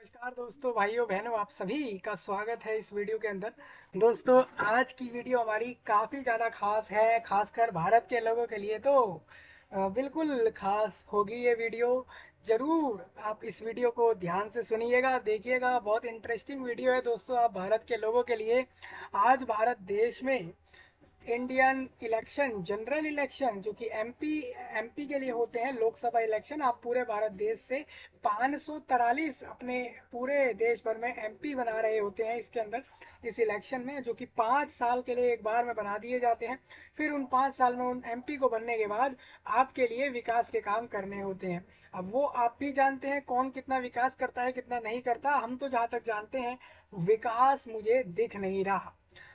नमस्कार दोस्तों, भाइयों बहनों, आप सभी का स्वागत है इस वीडियो के अंदर। दोस्तों, आज की वीडियो हमारी काफ़ी ज़्यादा खास है, खासकर भारत के लोगों के लिए तो बिल्कुल खास होगी ये वीडियो। ज़रूर आप इस वीडियो को ध्यान से सुनिएगा, देखिएगा। बहुत इंटरेस्टिंग वीडियो है दोस्तों, आप भारत के लोगों के लिए। आज भारत देश में इंडियन इलेक्शन, जनरल इलेक्शन, जो कि एमपी के लिए होते हैं, लोकसभा इलेक्शन, आप पूरे भारत देश से 543 अपने पूरे देश भर में एमपी बना रहे होते हैं इसके अंदर, इस इलेक्शन में, जो कि 5 साल के लिए एक बार में बना दिए जाते हैं। फिर उन 5 साल में उन एमपी को बनने के बाद आपके लिए विकास के काम करने होते हैं। अब वो आप भी जानते हैं कौन कितना विकास करता है कितना नहीं करता। हम तो जहाँ तक जानते हैं, विकास मुझे दिख नहीं रहा।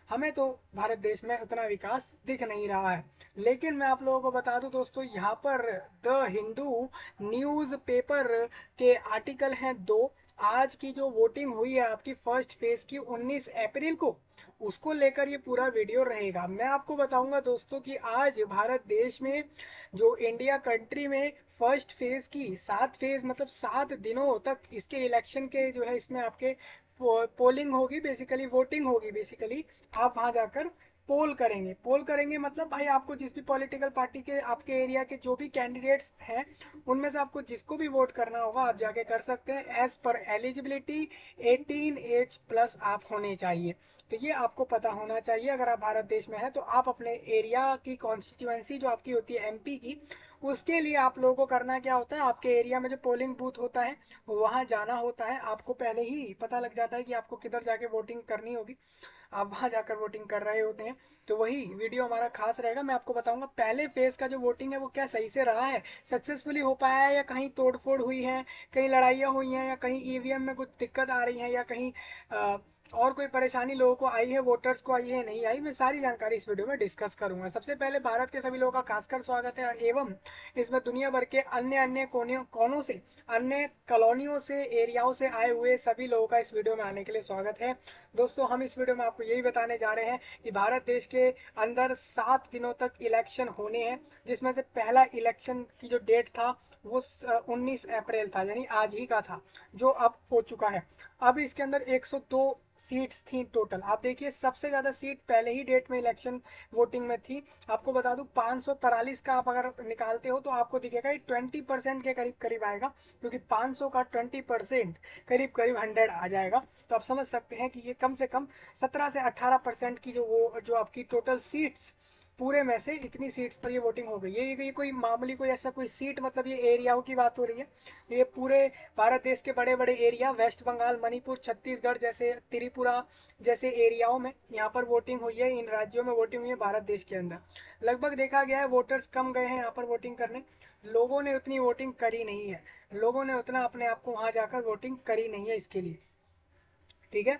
हमें तो भारत देश में उतना विकास दिख नहीं रहा है। लेकिन मैं आप लोगों को बता दूं दोस्तों, यहाँ पर द हिंदू न्यूज़ पेपर के आर्टिकल हैं दो। आज की जो वोटिंग हुई है आपकी फर्स्ट फेज की 19 अप्रैल को, उसको लेकर ये पूरा वीडियो रहेगा। मैं आपको बताऊंगा दोस्तों कि आज भारत देश में, जो इंडिया कंट्री में, फर्स्ट फेज की 7 फेज मतलब 7 दिनों तक इसके इलेक्शन के जो है, इसमें आपके पोलिंग होगी, बेसिकली वोटिंग होगी। बेसिकली आप वहां जाकर पोल करेंगे मतलब भाई, आपको जिस भी पॉलिटिकल पार्टी के आपके एरिया के जो भी कैंडिडेट्स हैं, उनमें से आपको जिसको भी वोट करना होगा आप जाके कर सकते हैं। As per eligibility 18 as plus आप होने चाहिए। तो ये आपको पता होना चाहिए। अगर आप भारत देश में हैं तो आप अपने एरिया की कॉन्स्टिट्यूएंसी जो आपकी होती है एमपी की, उसके लिए आप लोगों को करना क्या होता है, आपके एरिया में जो पोलिंग बूथ होता है वहां जाना होता है। आपको पहले ही पता लग जाता है कि आपको किधर जाके वोटिंग करनी होगी, आप वहां जाकर वोटिंग कर रहे होते हैं। तो वही वीडियो हमारा खास रहेगा। मैं आपको बताऊंगा पहले फेज का जो वोटिंग है वो क्या सही से रहा है, सक्सेसफुली हो पाया है, या कहीं तोड़फोड़ हुई है, कहीं लड़ाइयाँ हुई हैं, या कहीं ईवीएम में कुछ दिक्कत आ रही है, या कहीं और कोई परेशानी लोगों को आई है, वोटर्स को आई है, नहीं आई। मैं सारी जानकारी इस वीडियो में डिस्कस करूंगा। सबसे पहले भारत के सभी लोगों का खासकर स्वागत है, एवं इसमें दुनिया भर के अन्य अन्य कोनों से, अन्य कॉलोनियों से, एरियाओं से आए हुए सभी लोगों का इस वीडियो में आने के लिए स्वागत है। दोस्तों, हम इस वीडियो में आपको यही बताने जा रहे हैं कि भारत देश के अंदर 7 दिनों तक इलेक्शन होने हैं, जिसमें से पहला इलेक्शन की जो डेट था वो 19 अप्रैल था, यानी आज ही का था, जो अब हो चुका है। अब इसके अंदर 102 सीट्स थी टोटल। आप देखिए, सबसे ज्यादा सीट पहले ही डेट में इलेक्शन वोटिंग में थी। आपको बता दूं, 543 का आप अगर निकालते हो तो आपको दिखेगा 20% के करीब करीब आएगा, क्योंकि 500 का 20% करीब करीब 100 आ जाएगा। तो आप समझ सकते हैं कि ये कम से कम 17 से 18% की जो आपकी टोटल सीट्स, पूरे में से इतनी सीट्स पर ये वोटिंग हो गई। ये कोई मामूली कोई ऐसा कोई सीट, मतलब ये एरियाओं की बात हो रही है। ये पूरे भारत देश के बड़े बड़े एरिया, वेस्ट बंगाल, मणिपुर, छत्तीसगढ़ जैसे, त्रिपुरा जैसे एरियाओं में यहाँ पर वोटिंग हुई है। इन राज्यों में वोटिंग हुई है भारत देश के अंदर। लगभग देखा गया है वोटर्स कम गए हैं यहाँ पर वोटिंग करने। लोगों ने उतनी वोटिंग करी नहीं है, लोगों ने उतना अपने आप को वहां जाकर वोटिंग करी नहीं है इसके लिए। ठीक है।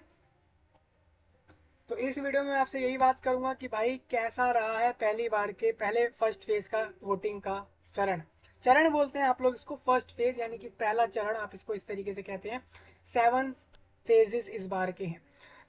तो इस वीडियो में मैं आपसे यही बात करूंगा कि भाई कैसा रहा है पहली बार के पहले फर्स्ट फेज का वोटिंग का चरण। चरण बोलते हैं आप लोग इसको, फर्स्ट फेज यानी कि पहला चरण, आप इसको इस तरीके से कहते हैं। 7 फेजेस इस बार के हैं,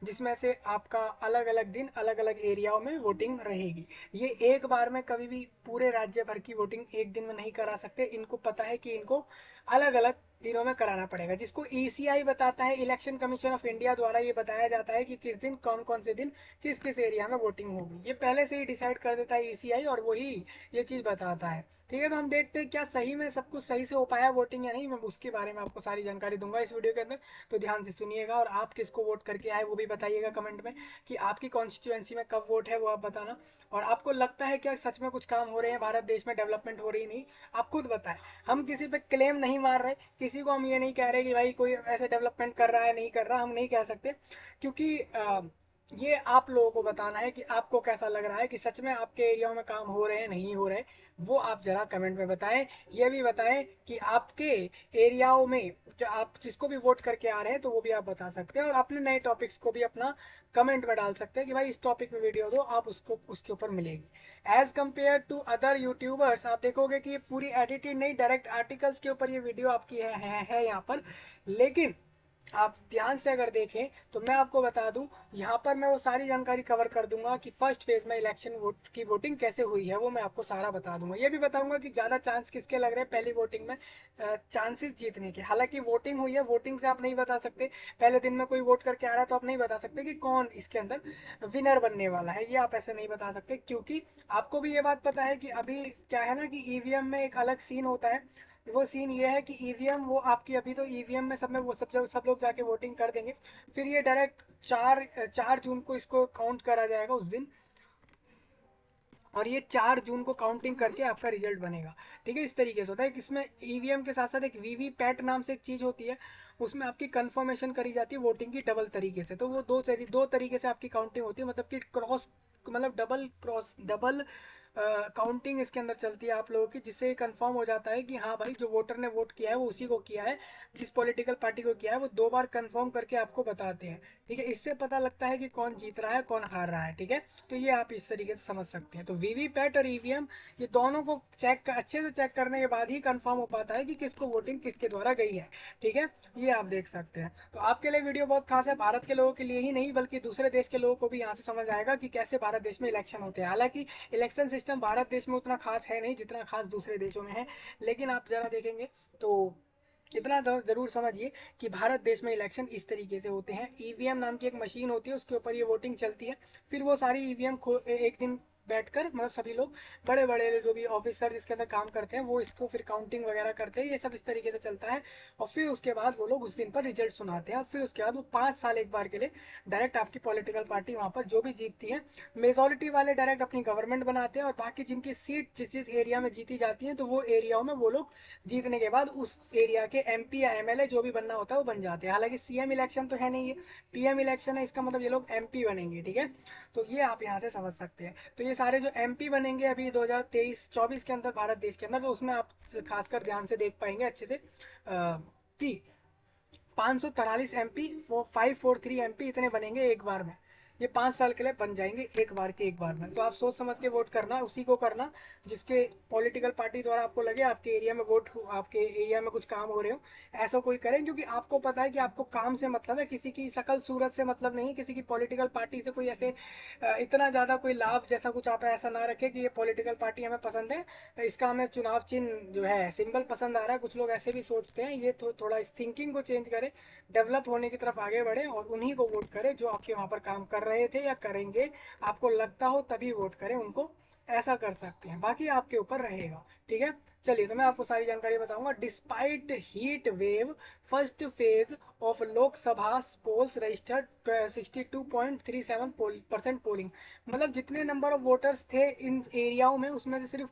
जिसमें से आपका अलग अलग दिन अलग अलग एरियाओं में वोटिंग रहेगी। ये एक बार में कभी भी पूरे राज्य भर की वोटिंग एक दिन में नहीं करा सकते। इनको पता है कि इनको अलग अलग दिनों में कराना पड़ेगा, जिसको ईसीआई बताता है, इलेक्शन कमीशन ऑफ इंडिया द्वारा ये बताया जाता है कि किस दिन कौन कौन से दिन किस किस एरिया में वोटिंग होगी। ये पहले से ही डिसाइड कर देता है ईसीआई, और वही ये चीज बताता है। ठीक है, तो हम देखते हैं क्या सही में सब कुछ सही से हो पाया वोटिंग या नहीं। मैं उसके बारे में आपको सारी जानकारी दूंगा इस वीडियो के अंदर। तो ध्यान से सुनिएगा, और आप किसको वोट करके आए वो भी बताइएगा कमेंट में, कि आपकी कॉन्स्टिट्यूएंसी में कब वोट है वो आप बताना। और आपको लगता है क्या सच में कुछ काम हो रहे हैं भारत देश में, डेवलपमेंट हो रही नहीं, आप खुद बताएं। हम किसी पे क्लेम नहीं मार रहे, किसी को हम ये नहीं कह रहे कि भाई कोई ऐसे डेवलपमेंट कर रहा है नहीं कर रहा, हम नहीं कह सकते। क्योंकि ये आप लोगों को बताना है कि आपको कैसा लग रहा है, कि सच में आपके एरिया में काम हो रहे हैं नहीं हो रहे। वो आप जरा कमेंट में बताएं। ये भी बताएं कि आपके एरियाओं में जो आप जिसको भी वोट करके आ रहे हैं तो वो भी आप बता सकते हैं, और अपने नए टॉपिक्स को भी अपना कमेंट में डाल सकते हैं कि भाई इस टॉपिक में वीडियो दो, आप उसको उसके ऊपर मिलेगी। As compare to other YouTubers, आप देखोगे कि ये पूरी एडिटेड नहीं, डायरेक्ट आर्टिकल्स के ऊपर ये वीडियो आपकी है यहाँ पर। लेकिन आप ध्यान से अगर देखें तो मैं आपको बता दूं, यहाँ पर मैं वो सारी जानकारी कवर कर दूंगा कि फर्स्ट फेज में इलेक्शन वोट की वोटिंग कैसे हुई है, वो मैं आपको सारा बता दूंगा। ये भी बताऊंगा कि ज़्यादा चांस किसके लग रहे हैं पहली वोटिंग में चांसेस जीतने के। हालांकि वोटिंग हुई है, वोटिंग से आप नहीं बता सकते, पहले दिन में कोई वोट करके आ रहा है तो आप नहीं बता सकते कि कौन इसके अंदर विनर बनने वाला है, ये आप ऐसे नहीं बता सकते। क्योंकि आपको भी ये बात पता है कि अभी क्या है ना कि ईवीएम में एक अलग सीन होता है। वो सीन ये है कि ईवीएम वो आपकी, अभी तो ईवीएम में सब में वो सब लोग जाके वोटिंग कर देंगे, फिर ये डायरेक्ट 4 जून को इसको काउंट करा जाएगा उस दिन, और ये 4 जून को काउंटिंग करके आपका रिजल्ट बनेगा। ठीक है, इस तरीके से होता है कि इसमें ईवीएम के साथ साथ एक वीवीपैट नाम से एक चीज़ होती है, उसमें आपकी कंफर्मेशन करी जाती है वोटिंग की डबल तरीके से। तो वो दो तरीके से आपकी काउंटिंग होती है, मतलब कि क्रॉस, मतलब डबल काउंटिंग इसके अंदर चलती है आप लोगों की, जिससे कंफर्म हो जाता है कि हाँ भाई जो वोटर ने वोट किया है वो उसी को किया है, जिस पॉलिटिकल पार्टी को किया है। वो 2 बार कंफर्म करके आपको बताते हैं। ठीक है, इससे पता लगता है कि कौन जीत रहा है कौन हार रहा है। ठीक है, तो ये आप इस तरीके से समझ सकते हैं। तो वीवीपैट और ईवीएम, ये दोनों को अच्छे से चेक करने के बाद ही कंफर्म हो पाता है कि किसको वोटिंग किसके द्वारा गई है। ठीक है, ये आप देख सकते हैं। तो आपके लिए वीडियो बहुत खास है, भारत के लोगों के लिए ही नहीं बल्कि दूसरे देश के लोगों को भी यहाँ से समझ आएगा कि कैसे भारत देश में इलेक्शन होते हैं। हालांकि इलेक्शन सिस्टम भारत देश में उतना खास है नहीं जितना खास दूसरे देशों में है, लेकिन आप जरा देखेंगे तो इतना जरूर समझिए कि भारत देश में इलेक्शन इस तरीके से होते हैं। ईवीएम नाम की एक मशीन होती है, उसके ऊपर ये वोटिंग चलती है। फिर वो सारी ईवीएम एक दिन बैठकर, मतलब सभी लोग, बड़े बड़े जो भी ऑफिसर जिसके अंदर काम करते हैं, वो इसको फिर काउंटिंग वगैरह करते हैं। ये सब इस तरीके से चलता है, और फिर उसके बाद वो लोग उस दिन पर रिजल्ट सुनाते हैं, और फिर उसके बाद वो 5 साल एक बार के लिए डायरेक्ट आपकी पॉलिटिकल पार्टी वहाँ पर जो भी जीतती है, मेजोरिटी वाले डायरेक्ट अपनी गवर्नमेंट बनाते हैं, और बाकी जिनकी सीट जिस जिस एरिया में जीती जाती है तो वो एरियाओं में वो लोग जीतने के बाद उस एरिया के एमपी या एमएलए जो भी बनना होता है वो बन जाते हैं। हालांकि सीएम इलेक्शन तो है नहीं, है पीएम इलेक्शन है, इसका मतलब ये लोग एमपी बनेंगे। ठीक है, तो ये आप यहाँ से समझ सकते हैं। तो ये सारे जो एमपी बनेंगे अभी 2023-24 के अंदर भारत देश के अंदर, तो उसमें आप खासकर ध्यान से देख पाएंगे अच्छे से कि 543 एमपी, 543 एमपी इतने बनेंगे एक बार में। ये 5 साल के लिए बन जाएंगे एक बार में। तो आप सोच समझ के वोट करना, उसी को करना जिसके पॉलिटिकल पार्टी द्वारा आपको लगे आपके एरिया में आपके एरिया में कुछ काम हो रहे हो, ऐसा कोई करें। क्योंकि आपको पता है कि आपको काम से मतलब है, किसी की शकल सूरत से मतलब नहीं, किसी की पॉलिटिकल पार्टी से कोई ऐसे इतना ज़्यादा कोई लाभ जैसा कुछ आप ऐसा ना रखें कि ये पॉलिटिकल पार्टी हमें पसंद है, इसका हमें चुनाव चिन्ह जो है सिंबल पसंद आ रहा है। कुछ लोग ऐसे भी सोचते हैं, ये थोड़ा इस थिंकिंग को चेंज करें, डेवलप होने की तरफ आगे बढ़े और उन्हीं को वोट करें जो आपके वहाँ पर काम कर रहे थे या करेंगे। आपको लगता हो तभी वोट करें उनको, ऐसा कर सकते हैं, बाकी आपके ऊपर रहेगा। ठीक है, चलिए तो मैं आपको सारी जानकारी बताऊंगा। Despite heat wave, first phase of Lok Sabha polls registered 62.37% polling. मतलब जितने नंबर ऑफ वोटर्स थे इन एरियाओं में, उसमें से सिर्फ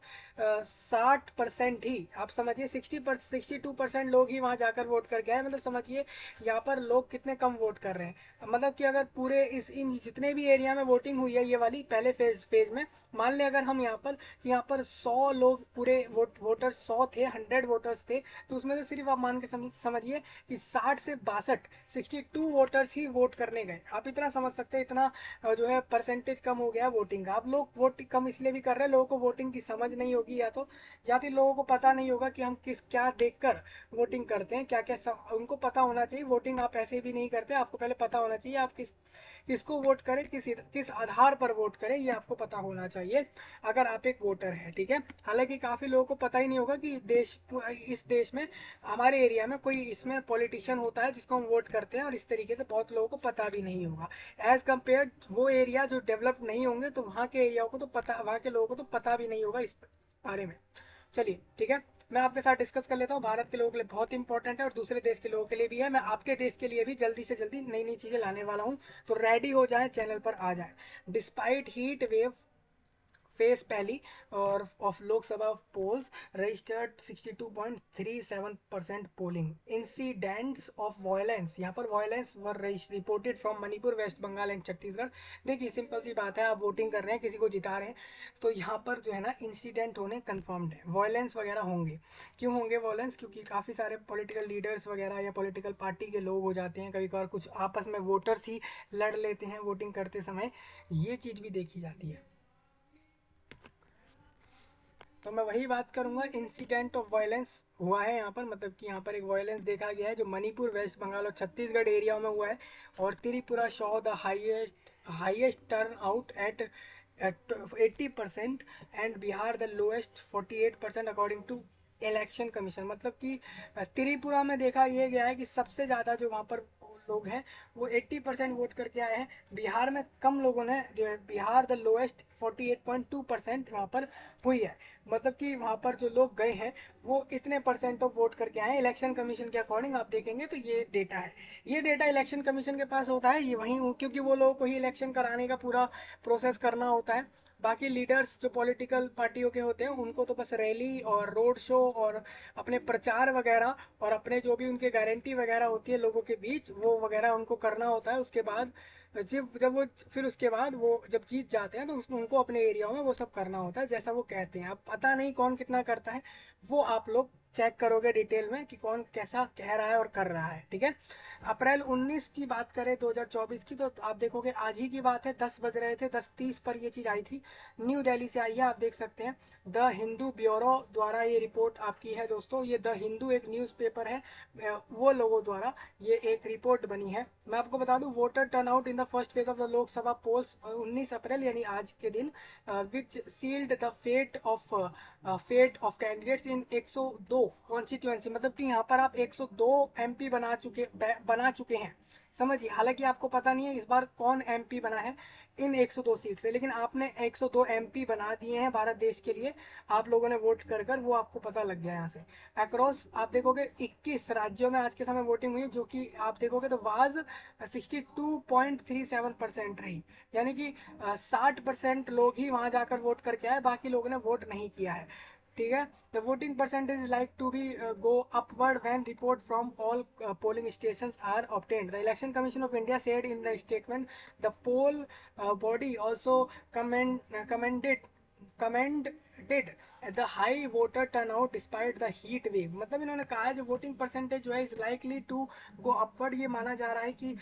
60% ही, आप समझिए 62% लोग ही वहाँ जाकर वोट करके आए। मतलब समझिए यहाँ पर लोग कितने कम वोट कर रहे हैं। मतलब कि अगर पूरे इन जितने भी एरिया में वोटिंग हुई है ये वाली पहले फेज में, मान लें अगर हम यहाँ पर 100 लोग पूरे वोटर्स 100 थे, 100 वोटर्स थे, तो उसमें से सिर्फ आप मान के समझिए कि 60 से 62 वोटर्स ही वोट करने गए। आप इतना समझ सकते हैं, इतना जो है परसेंटेज कम हो गया वोटिंग का। अब लोग वोट कम इसलिए भी कर रहे हैं, लोगों को वोटिंग की समझ नहीं होगी, या तो लोगों को पता नहीं होगा कि हम क्या देखकर वोटिंग करते हैं, क्या क्या उनको पता होना चाहिए। वोटिंग आप ऐसे भी नहीं करते, आपको पहले पता होना चाहिए आप किसको वोट करें, किस आधार पर वोट करें, ये आपको पता होना चाहिए अगर आप एक वोटर हैं। ठीक है, हालांकि काफ़ी लोगों को पता ही नहीं होगा कि इस देश में, हमारे एरिया में कोई इसमें पॉलिटिशियन होता है जिसको हम वोट करते हैं, और इस तरीके से बहुत लोगों को पता भी नहीं होगा। एज कम्पेयर वो एरिया जो डेवलप नहीं होंगे, तो वहाँ के एरिया को तो पता, वहाँ के लोगों को तो पता भी नहीं होगा इस बारे में। चलिए ठीक है, मैं आपके साथ डिस्कस कर लेता हूँ। भारत के लोगों के लिए बहुत इंपॉर्टेंट है और दूसरे देश के लोगों के लिए भी है। मैं आपके देश के लिए भी जल्दी से जल्दी नई नई चीज़ें लाने वाला हूँ, तो रेडी हो जाए, चैनल पर आ जाए। डिस्पाइट हीट वेव फेज पहली और of Lok Sabha polls registered 62.37% polling. Incidents of violence, यहाँ पर violence were reported from Manipur, West Bengal and Chhattisgarh. देखिए सिंपल सी बात है, आप वोटिंग कर रहे हैं, किसी को जिता रहे हैं, तो यहाँ पर जो है ना इंसिडेंट होने कंफर्म्ड है, वायलेंस वगैरह होंगे। क्यों होंगे वायलेंस? क्योंकि काफ़ी सारे पॉलिटिकल लीडर्स वगैरह या पॉलिटिकल पार्टी के लोग हो जाते हैं, कभी कभार कुछ आपस में वोटर्स ही लड़ लेते हैं वोटिंग करते समय, ये चीज़ भी देखी जाती है। तो मैं वही बात करूंगा, इंसिडेंट ऑफ वायलेंस हुआ है यहाँ पर, मतलब कि यहाँ पर एक वायलेंस देखा गया है जो मणिपुर, वेस्ट बंगाल और छत्तीसगढ़ एरिया में हुआ है। और Tripura show the highest turn out at 80% and Bihar the lowest 48% according to election commission. मतलब कि त्रिपुरा में देखा ये गया है कि सबसे ज़्यादा जो वहाँ पर लोग हैं वो 80% वोट करके आए हैं। बिहार में कम लोगों ने, जो है बिहार द लोएस्ट 48.2% वहाँ पर हुई है। मतलब कि वहाँ पर जो लोग गए हैं वो इतने परसेंट ऑफ वोट करके आए हैं। इलेक्शन कमीशन के अकॉर्डिंग आप देखेंगे तो ये डेटा है। ये डेटा इलेक्शन कमीशन के पास होता है, ये वहीं, क्योंकि वो लोगों को ही इलेक्शन कराने का पूरा प्रोसेस करना होता है। बाकी लीडर्स जो पॉलिटिकल पार्टियों के होते हैं उनको तो बस रैली और रोड शो और अपने प्रचार वगैरह और अपने जो भी उनके गारंटी वगैरह होती है लोगों के बीच वो वगैरह उनको करना होता है। उसके बाद जब जब वो फिर उसके बाद वो जब जीत जाते हैं तो उनको अपने एरिया में वो सब करना होता है जैसा वो कहते हैं। अब पता नहीं कौन कितना करता है, वो आप लोग चेक करोगे डिटेल में कि कौन कैसा कह रहा है और कर रहा है। ठीक है। अप्रैल 19 की बात करें 2024 की, तो आप देखोगे आज ही की बात है, 10 बज रहे थे, 10:30 पर ये चीज़ आई थी। न्यू दिल्ली से आई है, आप देख सकते हैं। द हिंदू ब्यूरो द्वारा ये रिपोर्ट आपकी है दोस्तों। ये द हिंदू एक न्यूज़पेपर है, वो लोगों द्वारा ये एक रिपोर्ट बनी है। मैं आपको बता दूं, voter turnout in the first phase of the Lok Sabha polls 19 April यानी आज के दिन, which sealed the fate of candidates in 102 constituency. मतलब कि यहाँ पर आप 102 एमपी बना चुके हैं। समझिए, हालांकि आपको पता नहीं है इस बार कौन एमपी बना है इन 102 सीट से, लेकिन आपने 102 एमपी बना दिए हैं भारत देश के लिए। आप लोगों ने वोट कर कर, वो आपको पता लग गया यहाँ से। अक्रॉस आप देखोगे 21 राज्यों में आज के समय वोटिंग हुई, जो कि आप देखोगे तो वाज 62.37% रही। यानी कि 60% लोग ही वहां जाकर वोट करके आए, बाकी लोगों ने वोट नहीं किया है। ठीक है। The voting percentage like to be go upward when report from all polling stations are obtained. The election commission of India said in the statement the poll body also commended the high voter turnout despite the heat wave. मतलब इन्होंने कहा है जो voting percentage जो है is likely to go upward. ये माना जा रहा है कि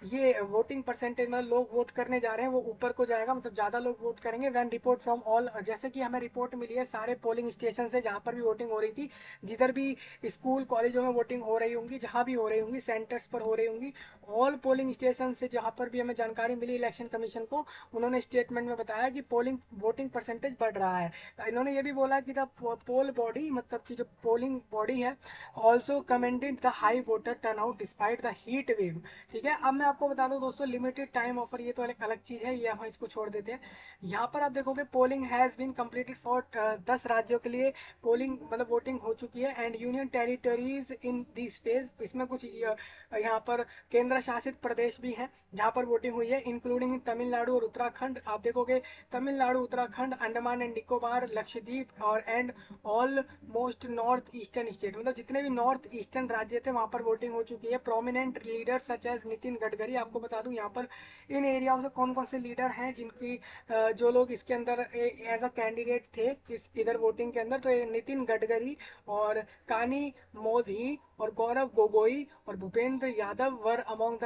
ये वोटिंग परसेंटेज में लोग वोट करने जा रहे हैं वो ऊपर को जाएगा, मतलब ज़्यादा लोग वोट करेंगे। वैन रिपोर्ट फ्रॉम ऑल, जैसे कि हमें रिपोर्ट मिली है सारे पोलिंग स्टेशन से जहाँ पर भी वोटिंग हो रही थी, जिधर भी स्कूल कॉलेजों में वोटिंग हो रही होंगी, जहाँ भी हो रही होंगी, सेंटर्स पर हो रही होंगी, ऑल पोलिंग स्टेशन से जहाँ पर भी हमें जानकारी मिली इलेक्शन कमीशन को, उन्होंने स्टेटमेंट में बताया कि पोलिंग वोटिंग परसेंटेज बढ़ रहा है। इन्होंने ये भी बोला कि द पोल बॉडी, मतलब कि जो पोलिंग बॉडी है, also commended the high voter turnout despite the heat wave. ठीक है। अब मैं आपको बता दूं दोस्तों, लिमिटेड टाइम ऑफर, ये तो एक अलग चीज़ है, ये हम इसको छोड़ देते हैं। यहाँ पर आप देखोगे polling has been completed for 10 राज्यों के लिए पोलिंग, मतलब वोटिंग हो चुकी है, and union territories in this phase. इसमें कुछ यहाँ पर केंद्र शासित प्रदेश भी हैं जहाँ पर वोटिंग हुई है, इंक्लूडिंग तमिलनाडु और उत्तराखंड। आप देखोगे तमिलनाडु, उत्तराखंड, अंडमान एंड निकोबार, लक्षद्वीप और and all most north eastern state, मतलब जितने भी नॉर्थ ईस्टर्न राज्य थे वहाँ पर वोटिंग हो चुकी है। Prominent leader such as Nitin Gadkari, आपको बता दूं यहाँ पर इन एरियाओं से कौन कौन से लीडर हैं जिनकी जो लोग इसके अंदर एज अ कैंडिडेट थे इस इधर वोटिंग के अंदर, तो ये नितिन गडकरी और कानी मोजही और गौरव गोगोई और Bhupender Yadav were among the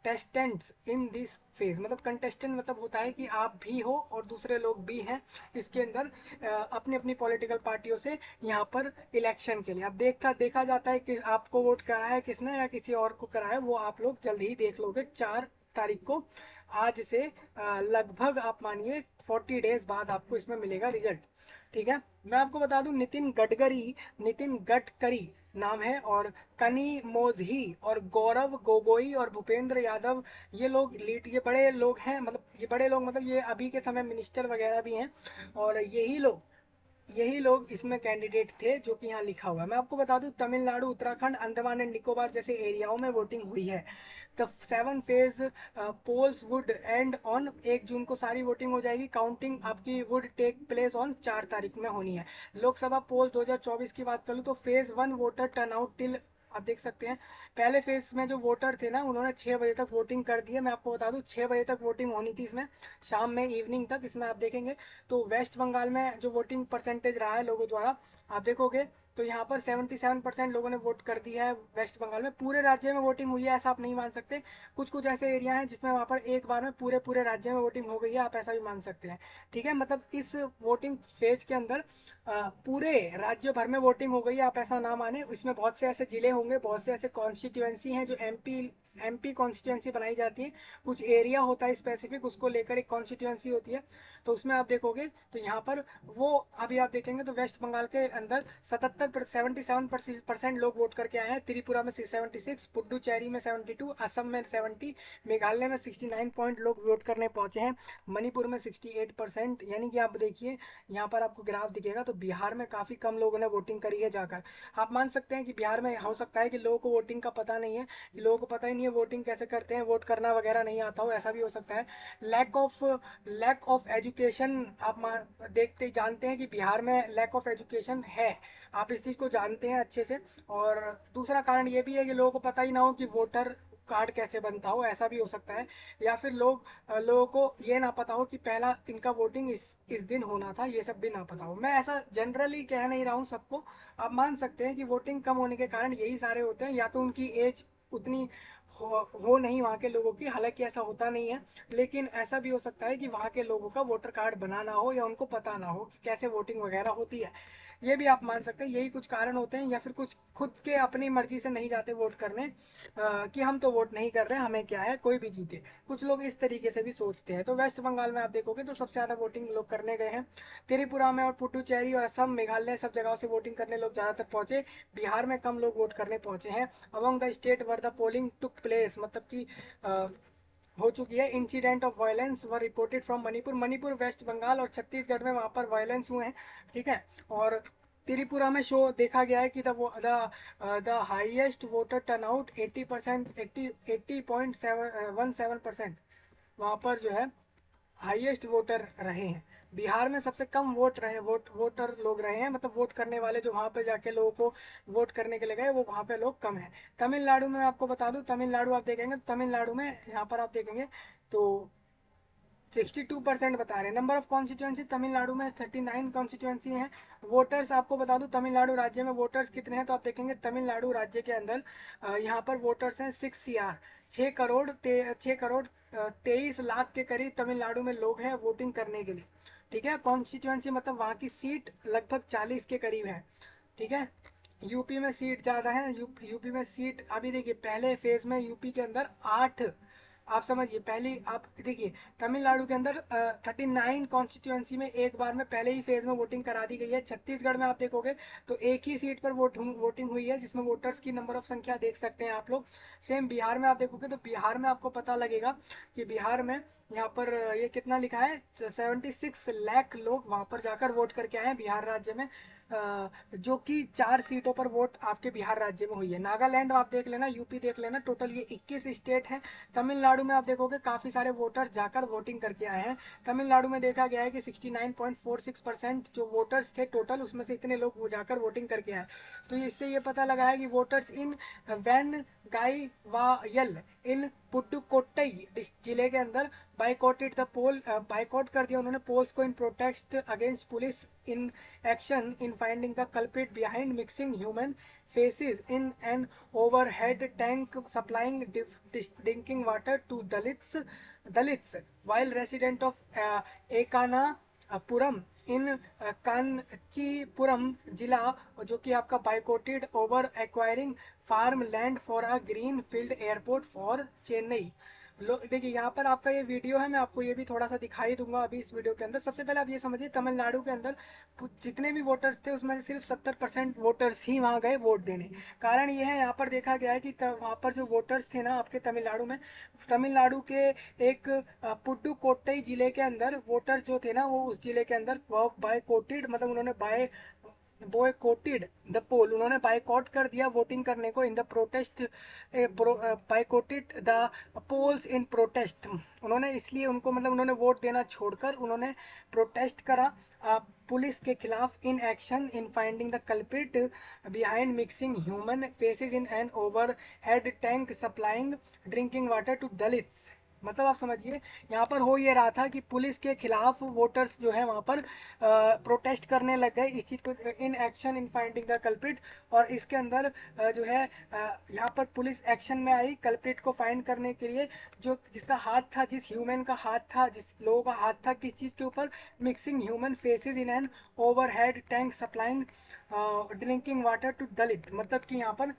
contestants in this phase. मतलब कंटेस्टेंट मतलब होता है कि आप भी हो और दूसरे लोग भी हैं इसके अंदर, अपनी अपनी पॉलिटिकल पार्टियों से यहाँ पर इलेक्शन के लिए। अब देखा जाता है कि आपको वोट करा है किसने या किसी और को करा है, वो आप लोग जल्दी ही देख लोगे 4 तारीख को। आज से लगभग आप मानिए 40 डेज बाद आपको इसमें मिलेगा रिजल्ट। ठीक है। मैं आपको बता दूं, नितिन गडकरी नाम है, और कनी मोजही और गौरव गोगोई और भूपेंद्र यादव, ये बड़े लोग हैं, मतलब ये बड़े लोग, मतलब ये अभी के समय मिनिस्टर वगैरह भी हैं, और यही लोग इसमें कैंडिडेट थे जो कि यहाँ लिखा हुआ है। मैं आपको बता दूं, तमिलनाडु, उत्तराखंड, अंडमान एंड निकोबार जैसे एरियाओं में वोटिंग हुई है। The 7 phase polls would end on 1 June को सारी वोटिंग हो जाएगी। काउंटिंग आपकी वुड टेक प्लेस ऑन 4 तारीख में होनी है। लोकसभा पोल 2024 की बात कर लूँ तो फेज 1 वोटर टर्नआउट टिल आप देख सकते हैं पहले फेज में जो वोटर थे ना उन्होंने 6 बजे तक वोटिंग कर दी है। मैं आपको बता दूं 6 बजे तक वोटिंग होनी थी इसमें, शाम में इवनिंग तक। इसमें आप देखेंगे तो वेस्ट बंगाल में जो वोटिंग परसेंटेज रहा है लोगों द्वारा, आप देखोगे तो यहाँ पर 77% लोगों ने वोट कर दिया है वेस्ट बंगाल में। पूरे राज्य में वोटिंग हुई है ऐसा आप नहीं मान सकते, कुछ कुछ ऐसे एरिया हैं जिसमें वहाँ पर एक बार में पूरे पूरे राज्य में वोटिंग हो गई है, आप ऐसा भी मान सकते हैं। ठीक है, मतलब इस वोटिंग फेज के अंदर पूरे राज्य भर में वोटिंग हो गई है, आप ऐसा ना माने। इसमें बहुत से ऐसे जिले होंगे, बहुत से ऐसे कॉन्स्टिट्यूएंसी हैं जो एमपी कॉन्स्टिट्यूएंसी बनाई जाती है, कुछ एरिया होता है स्पेसिफिक, उसको लेकर एक कॉन्स्टिट्यूएंसी होती है। तो उसमें आप देखोगे तो यहाँ पर वो अभी आप देखेंगे तो वेस्ट बंगाल के अंदर 77% लोग वोट करके आए हैं। त्रिपुरा में 76, पुडुचेरी में 72, असम में 70, मेघालय में 69 पॉइंट लोग वोट करने पहुंचे हैं, मणिपुर में 68%। यानी कि आप देखिए यहाँ पर आपको ग्राफ दिखेगा तो बिहार में काफ़ी कम लोगों ने वोटिंग करी है जाकर। आप मान सकते हैं कि बिहार में हो सकता है कि लोगों को वोटिंग का पता नहीं है, लोगों को पता ही नहीं है वोटिंग कैसे करते हैं, वोट करना वगैरह नहीं आता हो, ऐसा भी हो सकता है। लैक ऑफ एजुकेशन, आप देखते जानते हैं कि बिहार में लैक ऑफ एजुकेशन है, आप इस चीज़ को जानते हैं अच्छे से। और दूसरा कारण ये भी है कि लोगों को पता ही ना हो कि वोटर कार्ड कैसे बनता हो, ऐसा भी हो सकता है। या फिर लोगों को ये ना पता हो कि पहला इनका वोटिंग इस दिन होना था, ये सब भी ना पता हो। मैं ऐसा जनरली कह नहीं रहा हूँ सबको, आप मान सकते हैं कि वोटिंग कम होने के कारण यही सारे होते हैं, या तो उनकी एज उतनी हो नहीं वहाँ के लोगों की, हालांकि ऐसा होता नहीं है, लेकिन ऐसा भी हो सकता है कि वहाँ के लोगों का वोटर कार्ड बनाना हो या उनको पता ना हो कि कैसे वोटिंग वगैरह होती है। ये भी आप मान सकते हैं, यही कुछ कारण होते हैं। या फिर कुछ खुद के अपनी मर्जी से नहीं जाते वोट करने, कि हम तो वोट नहीं कर रहे, हमें क्या है कोई भी जीते, कुछ लोग इस तरीके से भी सोचते हैं। तो वेस्ट बंगाल में आप देखोगे तो सबसे ज़्यादा वोटिंग लोग करने गए हैं। त्रिपुरा में और पुडुचेरी और असम मेघालय सब जगहों से वोटिंग करने लोग ज़्यादातर पहुंचे, बिहार में कम लोग वोट करने पहुंचे हैं। Among the state were the polling took place, मतलब कि हो चुकी है। Incident of violence were reported from Manipur, Manipur West Bengal और छत्तीसगढ़ में वहाँ पर वायलेंस हुए हैं। ठीक है, और त्रिपुरा में शो देखा गया है कि द हाईएस्ट वोटर टर्नआउट 80%, 80.17% वहाँ पर जो है हाईएस्ट वोटर रहे हैं। बिहार में सबसे कम वोटर लोग रहे हैं, मतलब वोट करने वाले जो वहाँ पे जाके लोगों को वोट करने के लिए गए वो वहाँ पे लोग कम हैं। तमिलनाडु में मैं आपको बता दूं, तमिलनाडु आप देखेंगे तमिलनाडु में यहाँ पर आप देखेंगे तो 62% बता रहे हैं। नंबर ऑफ कॉन्स्टिट्यूंसी तमिलनाडु में 39 कॉन्स्टिट्यूंसी हैं। वोटर्स आपको बता दूं तमिलनाडु राज्य में वोटर्स कितने हैं, तो आप देखेंगे तमिलनाडु राज्य के अंदर यहाँ पर वोटर्स हैं 6 CR, 6 करोड़ 23 लाख के करीब तमिलनाडु में लोग हैं वोटिंग करने के लिए। ठीक है, कॉन्स्टिट्यूंसी मतलब वहाँ की सीट लगभग 40 के करीब है। ठीक है, यूपी में सीट ज़्यादा है, यूपी में सीट अभी देखिए पहले फेज में यूपी के अंदर 8, आप समझिए पहली आप देखिए तमिलनाडु के अंदर 39 कॉन्स्टिट्यूंसी में एक बार में पहले ही फेज में वोटिंग करा दी गई है। छत्तीसगढ़ में आप देखोगे तो एक ही सीट पर वोटिंग हुई है, जिसमें वोटर्स की नंबर ऑफ संख्या देख सकते हैं आप लोग। सेम बिहार में आप देखोगे तो बिहार में आपको पता लगेगा कि बिहार में यहाँ पर ये कितना लिखा है 76 लाख लोग वहाँ पर जाकर वोट करके आए हैं बिहार राज्य में, जो कि 4 सीटों पर वोट आपके बिहार राज्य में हुई है। नागालैंड आप देख लेना, यूपी देख लेना, टोटल ये 21 स्टेट हैं। तमिलनाडु में आप देखोगे काफ़ी सारे वोटर्स जाकर वोटिंग करके आए हैं। तमिलनाडु में देखा गया है कि 69.46% जो वोटर्स थे टोटल, उसमें से इतने लोग वो जाकर वोटिंग करके आए। तो इससे ये पता लगा है कि वोटर्स इन वैन गाई वायल इन पुडुकोट्टई जिले के अंदर बाइकॉटेड द पोल, बाइकॉट कर दिया उन्होंने पोल्स को in protest against police inaction in finding the culprit behind mixing human faces in an overhead tank supplying drinking water to Dalits while resident of Ekanapuram in Kanchipuram जिला, जो कि आपका boycotted over acquiring farm land for a greenfield airport for Chennai. देखिए यहाँ पर आपका ये video है, मैं आपको ये भी थोड़ा सा दिखाई दूंगा अभी इस वीडियो के अंदर। सबसे पहले आप ये समझिए तमिलनाडु के अंदर जितने भी वोटर्स थे उसमें से सिर्फ 70% वोटर्स ही वहाँ गए वोट देने। कारण ये है यहाँ पर देखा गया है कि वहाँ पर जो वोटर्स थे ना आपके तमिलनाडु में, तमिलनाडु के एक पुडुकोट्टई जिले के अंदर वोटर्स जो थे ना वो उस जिले के अंदर बाय कोटेड, मतलब उन्होंने बाय boycotted the poll, उन्होंने बाइकआउट कर दिया वोटिंग करने को, in the protest, boycotted the polls in protest, उन्होंने इसलिए उनको मतलब उन्होंने वोट देना छोड़कर उन्होंने प्रोटेस्ट करा पुलिस के खिलाफ, inaction in finding the culprit behind mixing human faces in an overhead tank supplying drinking water to Dalits. मतलब आप समझिए यहाँ पर हो ये रहा था कि पुलिस के खिलाफ वोटर्स जो है वहाँ पर प्रोटेस्ट करने लग गए इस चीज़ को, in action in finding the culprit, और इसके अंदर जो है यहाँ पर पुलिस एक्शन में आई कल्प्रिट को फाइंड करने के लिए, जो जिसका हाथ था, जिस ह्यूमन का हाथ था, जिस लोगों का हाथ था किस चीज़ के ऊपर, mixing human faces in an overhead tank supplying drinking water to Dalit, मतलब कि यहाँ पर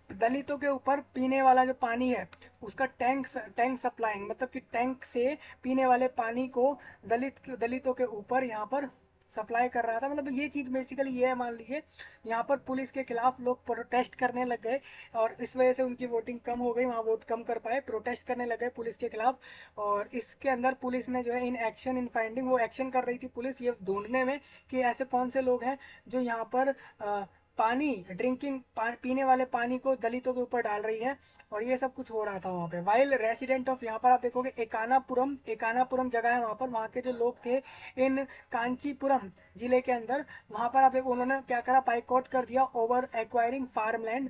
दलितों के ऊपर पीने वाला जो पानी है उसका टैंक सप्लाइंग, मतलब कि टैंक से पीने वाले पानी को दलितों के ऊपर यहाँ पर सप्लाई कर रहा था। मतलब ये चीज़ बेसिकली ये है, मान लीजिए यहाँ पर पुलिस के खिलाफ लोग प्रोटेस्ट करने लग गए और इस वजह से उनकी वोटिंग कम हो गई, वहाँ वोट कम कर पाए, प्रोटेस्ट करने लग गए पुलिस के खिलाफ। और इसके अंदर पुलिस ने जो है इन एक्शन इन फाइंडिंग, वो एक्शन कर रही थी पुलिस ये ढूंढने में कि ऐसे कौन से लोग हैं जो यहाँ पर पानी पीने वाले पानी को दलितों के ऊपर डाल रही है, और ये सब कुछ हो रहा था वहाँ पे। वाइल रेसिडेंट ऑफ, यहाँ पर आप देखोगे एकानापुरम जगह है वहाँ पर, वहाँ के जो लोग थे इन कांचीपुरम जिले के अंदर, वहाँ पर आप देखो उन्होंने क्या करा, बाइकआउट कर दिया over acquiring farmland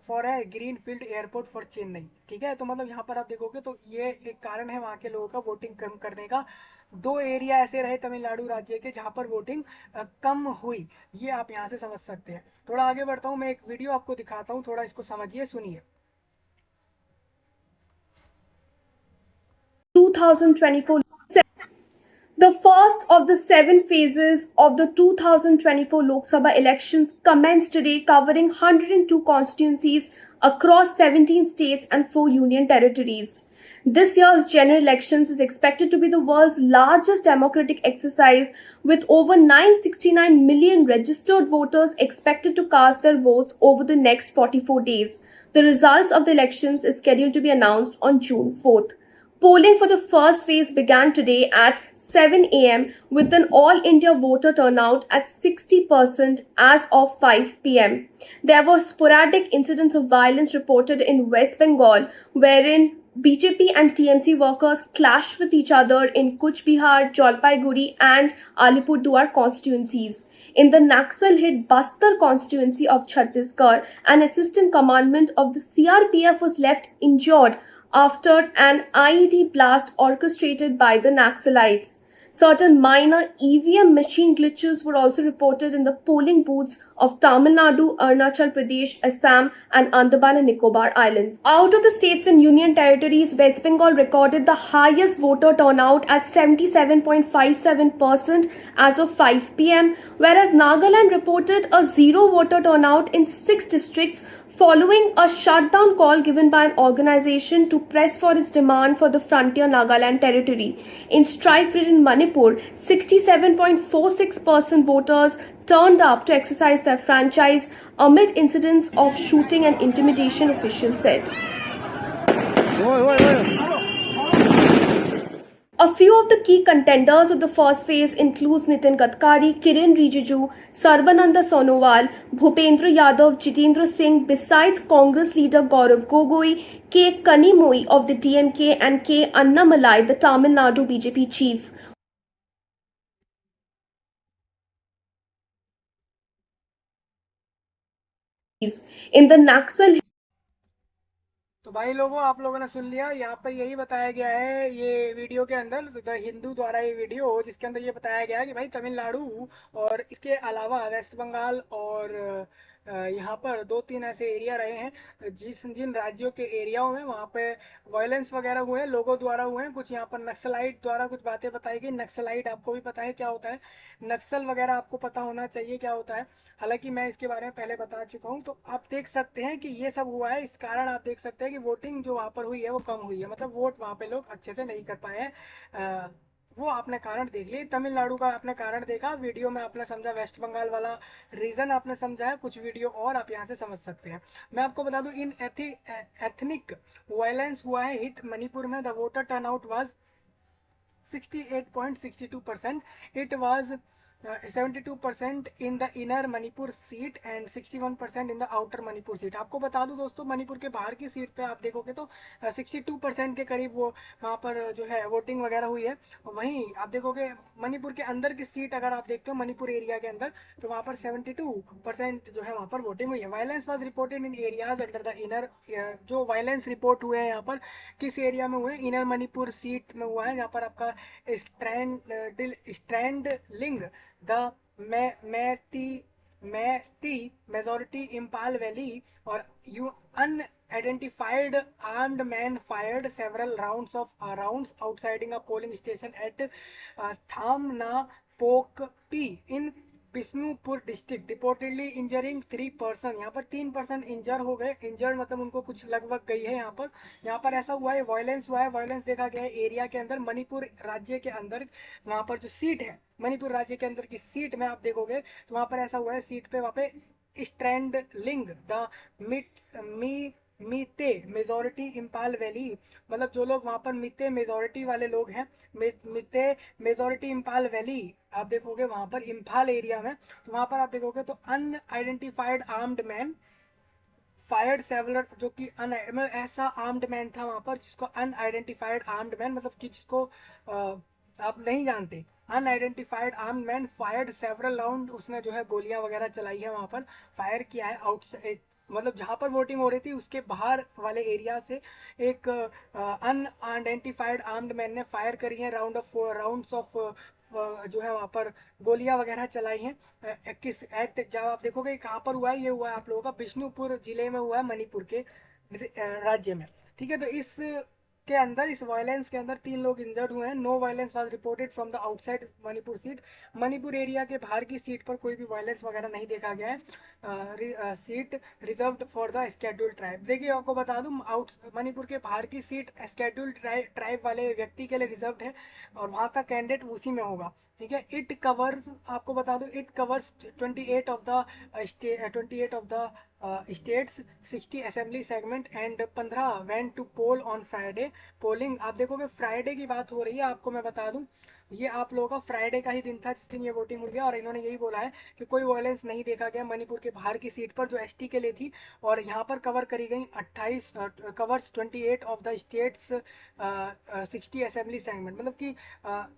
for a green field airport for Chennai. ठीक है, तो मतलब यहाँ पर आप देखोगे तो ये एक कारण है वहाँ के लोगों का वोटिंग कम करने का। दो एरिया ऐसे रहे तमिलनाडु राज्य के जहाँ पर वोटिंग कम हुई, ये आप यहाँ से समझ सकते हैं। थोड़ा आगे बढ़ता हूँ, मैं एक वीडियो आपको दिखाता हूँ, थोड़ा इसको समझिए, सुनिए। 2024. The first of the 7 phases of the 2024 Lok Sabha elections commenced today, covering 102 constituencies across 17 states and 4 union territories. This year's general elections is expected to be the world's largest democratic exercise, with over 969 million registered voters expected to cast their votes over the next 44 days. The results of the elections is scheduled to be announced on June 4th. Polling for the first phase began today at 7 a.m. with an all-India voter turnout at 60% as of 5 p.m. There were sporadic incidents of violence reported in West Bengal, wherein BJP and TMC workers clashed with each other in Kuch Bihar, Jalpaiguri and Alipurduar constituencies. In the Naxal-hit Bastar constituency of Chhattisgarh, an assistant commandant of the CRPF was left injured after an IED blast orchestrated by the Naxalites. Certain minor EVM machine glitches were also reported in the polling booths of Tamil Nadu, Arunachal Pradesh, Assam and Andaman and Nicobar Islands. Out of the states and union territories, West Bengal recorded the highest voter turnout at 77.57% as of 5 p.m., whereas Nagaland reported a zero voter turnout in 6 districts following a shutdown call given by an organization to press for its demand for the frontier Nagaland territory. In strife-ridden Manipur, 67.46% voters turned up to exercise their franchise amid incidents of shooting and intimidation, officials said. A few of the key contenders of the first phase includes Nitin Gadkari, Kiren Rijiju, Sarbananda Sonowal, Bhupendra Yadav, Jitendra Singh, besides Congress leader Gaurav Gogoi, K. Kanimoi of the DMK and K. Annamalai, the Tamil Nadu BJP chief. In the Naxal. तो भाई लोगों, आप लोगों ने सुन लिया, यहाँ पर यही बताया गया है ये वीडियो के अंदर, द हिंदू द्वारा ये वीडियो, जिसके अंदर ये बताया गया है कि भाई तमिलनाडु और इसके अलावा वेस्ट बंगाल और यहाँ पर 2-3 ऐसे एरिया रहे हैं जिन राज्यों के एरियाओं में वहाँ पे वायलेंस वगैरह हुए हैं, लोगों द्वारा हुए हैं, कुछ यहाँ पर नक्सलाइट द्वारा कुछ बातें बताई गई। नक्सलाइट आपको भी पता है क्या होता है, नक्सल वगैरह आपको पता होना चाहिए क्या होता है, हालांकि मैं इसके बारे में पहले बता चुका हूँ। तो आप देख सकते हैं कि ये सब हुआ है, इस कारण आप देख सकते हैं कि वोटिंग जो वहाँ पर हुई है वो कम हुई है, मतलब वोट वहाँ पे लोग अच्छे से नहीं कर पाए हैं। वो आपने कारण देख लिया, तमिलनाडु का आपने कारण देखा, वीडियो में आपने समझा, वेस्ट बंगाल वाला रीजन आपने समझा है, कुछ वीडियो और आप यहाँ से समझ सकते हैं। मैं आपको बता दूं, इन एथनिक वायलेंस हुआ है हिट मणिपुर में, the voter turnout was 68.62%. It was 72% in the inner Manipur seat and 61% in the outer Manipur seat. आपको बता दूं दोस्तों, मणिपुर के बाहर की सीट पे आप देखोगे तो 62% के करीब वो वहाँ पर जो है वोटिंग वगैरह हुई है। वहीं आप देखोगे मणिपुर के अंदर की सीट अगर आप देखते हो मणिपुर एरिया के अंदर, तो वहाँ पर 72% जो है वहाँ पर वोटिंग हुई है। Violence was reported in areas under the inner, जो वायलेंस रिपोर्ट हुए हैं यहाँ पर किस एरिया में हुए, इनर मणिपुर सीट में हुआ है, जहाँ पर आपका straddling the Meitei Meitei majority Imphal valley और यू unidentified armed man fired several rounds outside a polling station at Thamnapokpi in Bishnupur district, reportedly injuring 3 person. यहाँ पर 3 पर्सन इंजर हो गए। इंजर्ड मतलब उनको कुछ लगभग गई है। यहाँ पर ऐसा हुआ है, वायलेंस हुआ है। वायलेंस देखा गया है एरिया के अंदर, मणिपुर राज्य के अंदर। वहाँ पर जो सीट है मणिपुर राज्य के अंदर की सीट में आप देखोगे तो वहाँ पर ऐसा हुआ है, सीट पे वहाँ पे स्ट्रैंड लिंग द मिट मी मीते मेजोरिटी इम्पाल वैली, मतलब जो लोग वहाँ पर मिते मेजोरिटी वाले लोग हैं, मिते मेजोरिटी इम्पाल वैली आप देखोगे वहाँ पर इम्फाल एरिया में, तो वहाँ पर आप देखोगे तो unidentified armed man fired several, जो कि मतलब ऐसा आर्म्ड मैन था वहाँ पर जिसको अनआइडेंटिफाइड आर्म्ड मैन, मतलब कि जिसको आप नहीं जानते, unidentified armed man fired several round, उसने जो है गोलियां वगैरह चलाई है वहाँ पर, फायर किया है आउटसाइड, मतलब जहाँ पर वोटिंग हो रही थी उसके बाहर वाले एरिया से एक अनआइडेंटिफाइड आर्म्ड मैन ने फायर करी है राउंड्स ऑफ जो है वहाँ पर गोलियां वगैरह चलाई हैं। किस एट जब आप देखोगे कहाँ पर हुआ है, ये हुआ है आप लोगों का बिष्णुपुर जिले में हुआ है, मणिपुर के राज्य में। ठीक है, तो इस के अंदर, इस वायलेंस के अंदर 3 लोग इंजर्ड हुए हैं। No violence was reported from the outside Manipur seat, Manipur area के बाहर की सीट पर कोई भी वायलेंस वगैरह नहीं देखा गया है। Seat reserved for the scheduled tribe. देखिए आपको बता दूं, आउट मणिपुर के बाहर की सीट स्केड्यूल्ड ट्राइब वाले व्यक्ति के लिए रिजर्व्ड है और वहाँ का कैंडिडेट उसी में होगा। ठीक है, इट कवर्स, आपको बता दो, it covers 28 of the 28 of the states, 60 assembly segment and 15 went to poll on Friday. Polling आप देखोगे फ्राइडे की बात हो रही है, आपको मैं बता दूं ये आप लोगों का फ्राइडे का ही दिन था जिस दिन ये वोटिंग हुई है, और इन्होंने यही बोला है कि कोई वायलेंस नहीं देखा गया मणिपुर के बाहर की सीट पर जो एसटी के लिए थी। और यहाँ पर कवर करी गई 28 covers 28 of the states 60 assembly segment, मतलब कि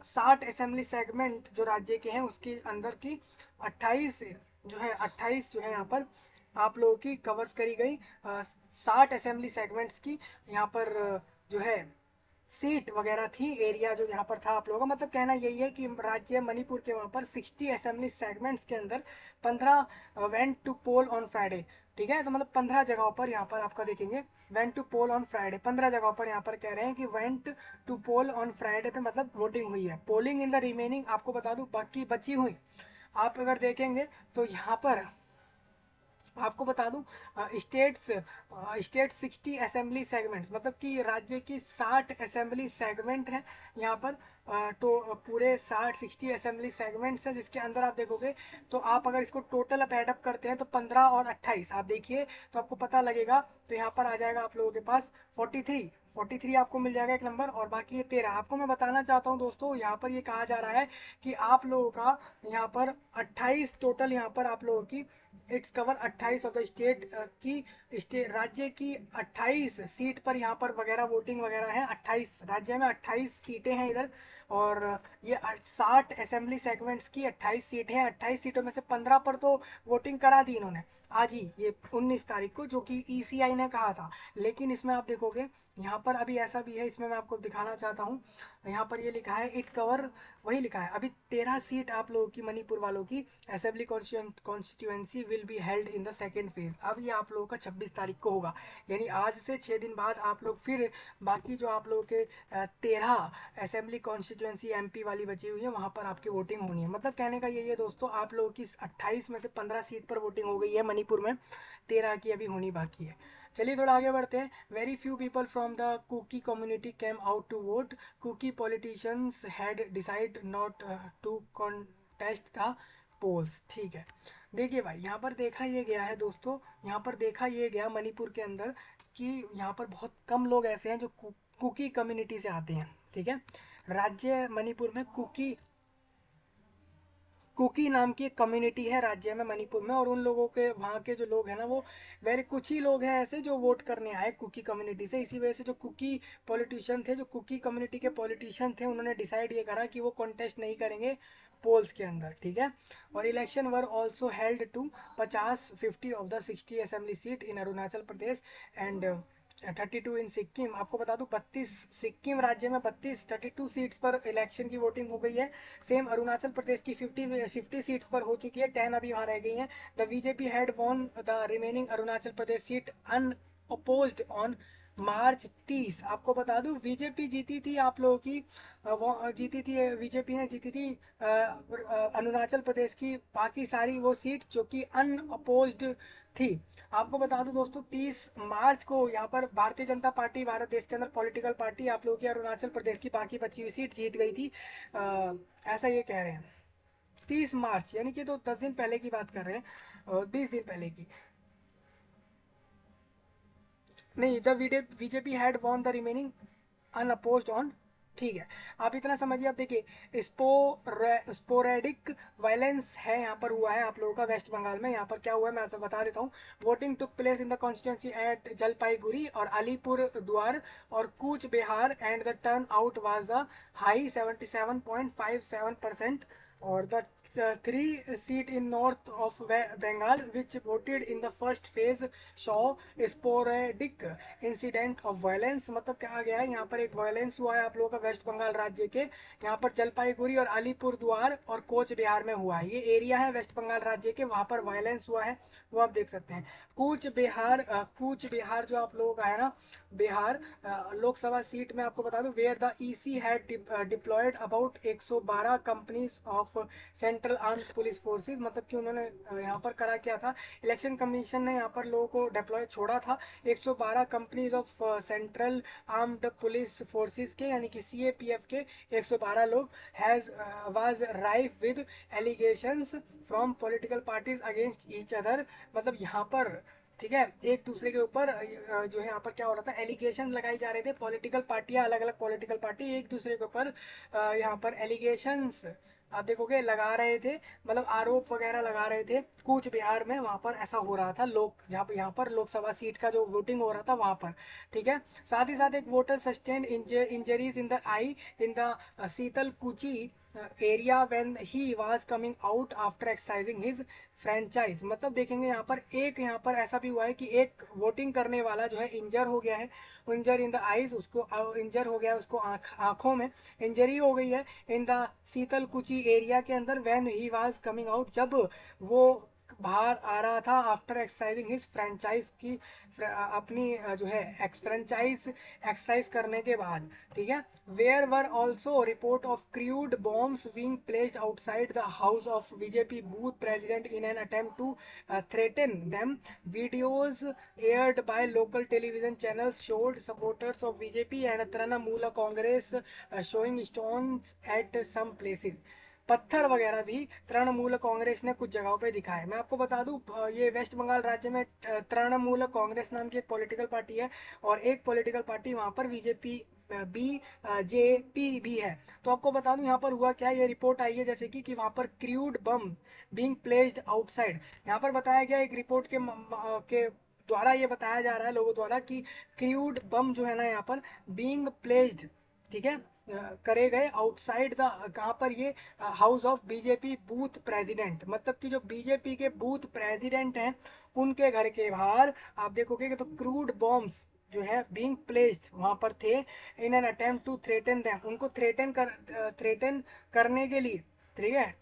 60 असेंबली सेगमेंट जो राज्य के हैं उसके अंदर की 28 जो है यहाँ पर आप लोगों की कवर्स करी गई 60 असेंबली सेगमेंट्स की यहाँ पर जो है सीट वगैरह थी, एरिया जो यहाँ पर था आप लोगों का, मतलब कहना यही है कि राज्य मणिपुर के वहाँ पर 60 असेंबली सेगमेंट्स के अंदर 15 went to poll on Friday. ठीक है, तो मतलब 15 जगहों पर यहाँ पर आपका देखेंगे went to poll on Friday, 15 जगहों पर यहाँ पर कह रहे हैं कि went to poll on Friday पे मतलब वोटिंग हुई है। पोलिंग इन द रिमेनिंग, आपको बता दूं बाकी बची हुई आप अगर देखेंगे तो यहाँ पर आपको बता दूं स्टेट 60 असेंबली सेगमेंट्स, मतलब कि राज्य की 60 असेंबली सेगमेंट है यहाँ पर। तो पूरे 60 असेंबली सेगमेंट्स हैं जिसके अंदर आप देखोगे तो आप अगर इसको टोटल आप एडअप करते हैं तो 15 और 28 आप देखिए तो आपको पता लगेगा। तो यहाँ पर आ जाएगा आप लोगों के पास 43 आपको मिल जाएगा एक नंबर, और बाकी ये 13। आपको मैं बताना चाहता हूँ दोस्तों, यहाँ पर ये कहा जा रहा है कि आप लोगों का यहाँ पर 28 टोटल, यहाँ पर आप लोगों की its cover 28 of the state की राज्य की 28 सीट पर यहाँ पर वगैरह वोटिंग वगैरह है। 28 राज्य में 28 सीटें हैं इधर, और ये 60 असेंबली सेगमेंट्स की 28 सीटें हैं। 28 सीटों में से 15 पर तो वोटिंग करा दी इन्होंने आज ही, ये 19 तारीख को, जो कि ईसीआई ने कहा था। लेकिन इसमें आप देखोगे यहाँ पर अभी ऐसा भी है, इसमें मैं आपको दिखाना चाहता हूँ। यहाँ पर ये लिखा है इट कवर, वही लिखा है अभी 13 सीट आप लोगों की मणिपुर वालों की assembly constituency will be held in the second phase. अब ये आप लोगों का 26 तारीख को होगा, यानी आज से 6 दिन बाद आप लोग फिर बाकी जो आप लोगों के 13 असेंबली कॉन्स्टिट्यूएंसी एमपी वाली बची हुई है वहाँ पर आपकी वोटिंग होनी है। मतलब कहने का यही है दोस्तों, आप लोगों की 28 में से 15 सीट पर वोटिंग हो गई है मणिपुर में, 13 की अभी होनी बाकी है। चलिए थोड़ा आगे बढ़ते हैं। Very few people from the Kuki community came out to vote, Kuki politicians had decide not to contest the polls. ठीक है, देखिए भाई यहाँ पर देखा ये गया है दोस्तों, यहाँ पर देखा ये गया मणिपुर के अंदर कि यहाँ पर बहुत कम लोग ऐसे हैं जो कुकी कम्युनिटी से आते हैं। ठीक है, राज्य मणिपुर में कुकी कुकी नाम की एक कम्युनिटी है राज्य में मणिपुर में, और उन लोगों के वहाँ के जो लोग हैं ना वो वेरी कुछ ही लोग हैं ऐसे जो वोट करने आए कुकी कम्युनिटी से। इसी वजह से जो कुकी पॉलिटिशियन थे, जो कुकी कम्युनिटी के पॉलिटिशियन थे, उन्होंने डिसाइड ये करा कि वो कॉन्टेस्ट नहीं करेंगे पोल्स के अंदर, ठीक है। और election were also held to 50 of the 60 assembly seat in Arunachal Pradesh and 32 in Sikkim. आपको बता दूं 32 सिक्किम राज्य में 32 सीट्स पर इलेक्शन की वोटिंग हो गई है। सेम अरुणाचल प्रदेश की 50 सीट्स पर हो चुकी है, 10 अभी वहां रह गई हैं। The BJP had won the remaining Arunachal Pradesh seat unopposed on March 30। आपको बता दूं बीजेपी जीती थी आप लोगों की, वो जीती थी, बीजेपी ने जीती थी अरुणाचल प्रदेश की बाकी सारी वो सीट जो कि अनअपोज्ड थी। आपको बता दूं दोस्तों 30 मार्च को यहाँ पर भारतीय जनता पार्टी भारत देश के अंदर पॉलिटिकल पार्टी आप लोगों की अरुणाचल प्रदेश की बाकी बची हुई सीट जीत गई थी, ऐसा ये कह रहे हैं। 30 मार्च यानी कि तो 10 दिन पहले की बात कर रहे हैं, 20 दिन पहले की नहीं। The BJP had won the remaining unopposed on, ठीक है। आप इतना समझिए। आप देखिए स्पोरेडिक वायलेंस है यहाँ पर हुआ है आप लोगों का वेस्ट बंगाल में। यहाँ पर क्या हुआ है मैं आपको बता देता हूँ। Voting took place in the constituency at Jalpaiguri और अलीपुर द्वार और Cooch Behar and the turnout was the high 77.57%, और द three seat in north of Bengal which voted in the first phase saw sporadic incident of violence। मतलब क्या गया है यहाँ पर एक वायलेंस हुआ है आप लोगों का वेस्ट बंगाल राज्य के, यहाँ पर जलपाईगुड़ी और अलीपुर द्वार और कोच बिहार में हुआ है। ये एरिया है वेस्ट बंगाल राज्य के, वहां पर वायलेंस हुआ है, वो आप देख सकते हैं। कूच बिहार जो आप लोगों का है ना बिहार लोकसभा सीट में आपको बता दूं where the EC had deployed about 112 companies of central armed police forces. मतलब कि उन्होंने यहाँ पर करा क्या था, इलेक्शन कमीशन ने यहाँ पर लोगों को डिप्लॉय छोड़ा था 112 companies of central armed police forces के, यानी कि सीएपीएफ के 112 लोग has was rife with allegations from political parties against each other. मतलब यहाँ पर ठीक है एक दूसरे के ऊपर जो है यहाँ पर क्या हो रहा था, एलिगेशन लगाई जा रहे थे। पॉलिटिकल पार्टियां अलग अलग पॉलिटिकल पार्टी एक दूसरे के ऊपर यहाँ पर एलिगेशंस आप देखोगे लगा रहे थे, मतलब आरोप वगैरह लगा रहे थे। कूच बिहार में वहां पर ऐसा हो रहा था, लोग जहाँ पर यहाँ पर लोकसभा सीट का जो वोटिंग हो रहा था वहां पर, ठीक है। साथ ही साथ एक voter sustain injuries in the eye in the Sitalkuchi area when he was coming out after exercising his franchise. मतलब देखेंगे यहाँ पर ऐसा भी हुआ है कि एक वोटिंग करने वाला जो है इंजर हो गया है, इंजर इन द आईज, उसको इंजर हो गया है, उसको आंखों में इंजरी हो गई है इन द शीतल कुची एरिया के अंदर when he was coming out, जब वो बाहर आ रहा था आफ्टर एक्सरसाइजिंग हिज फ्रेंचाइज की अपनी जो है फ्रेंचाइज एक्सरसाइज करने के बाद, ठीक है। Where were also report of crude bombs being placed outside the house of BJP booth president in an attempt to threaten them. Videos aired by local television channels showed supporters of BJP and Trinamool Congress showing stones at some places। पत्थर वगैरह भी तृणमूल कांग्रेस ने कुछ जगहों पे दिखाए। मैं आपको बता दूं ये वेस्ट बंगाल राज्य में तृणमूल कांग्रेस नाम की एक पॉलिटिकल पार्टी है, और एक पॉलिटिकल पार्टी वहां पर बीजेपी जेपी भी है। तो आपको बता दूं यहाँ पर हुआ क्या, ये रिपोर्ट आई है जैसे कि वहां पर crude bomb being placed outside. यहाँ पर बताया गया एक रिपोर्ट के द्वारा ये बताया जा रहा है लोगों द्वारा कि क्रूड बम जो है ना यहाँ पर बीइंग प्लेस्ड, ठीक है, करे गए आउटसाइड द, कहाँ पर ये house of BJP booth president. मतलब कि जो बीजेपी के बूथ प्रेसिडेंट हैं उनके घर के बाहर आप देखोगे कि तो क्रूड बॉम्ब्स जो है बीइंग प्लेस्ड वहां पर थे in an attempt to threaten them, उनको थ्रेटन करने के लिए, ठीक है।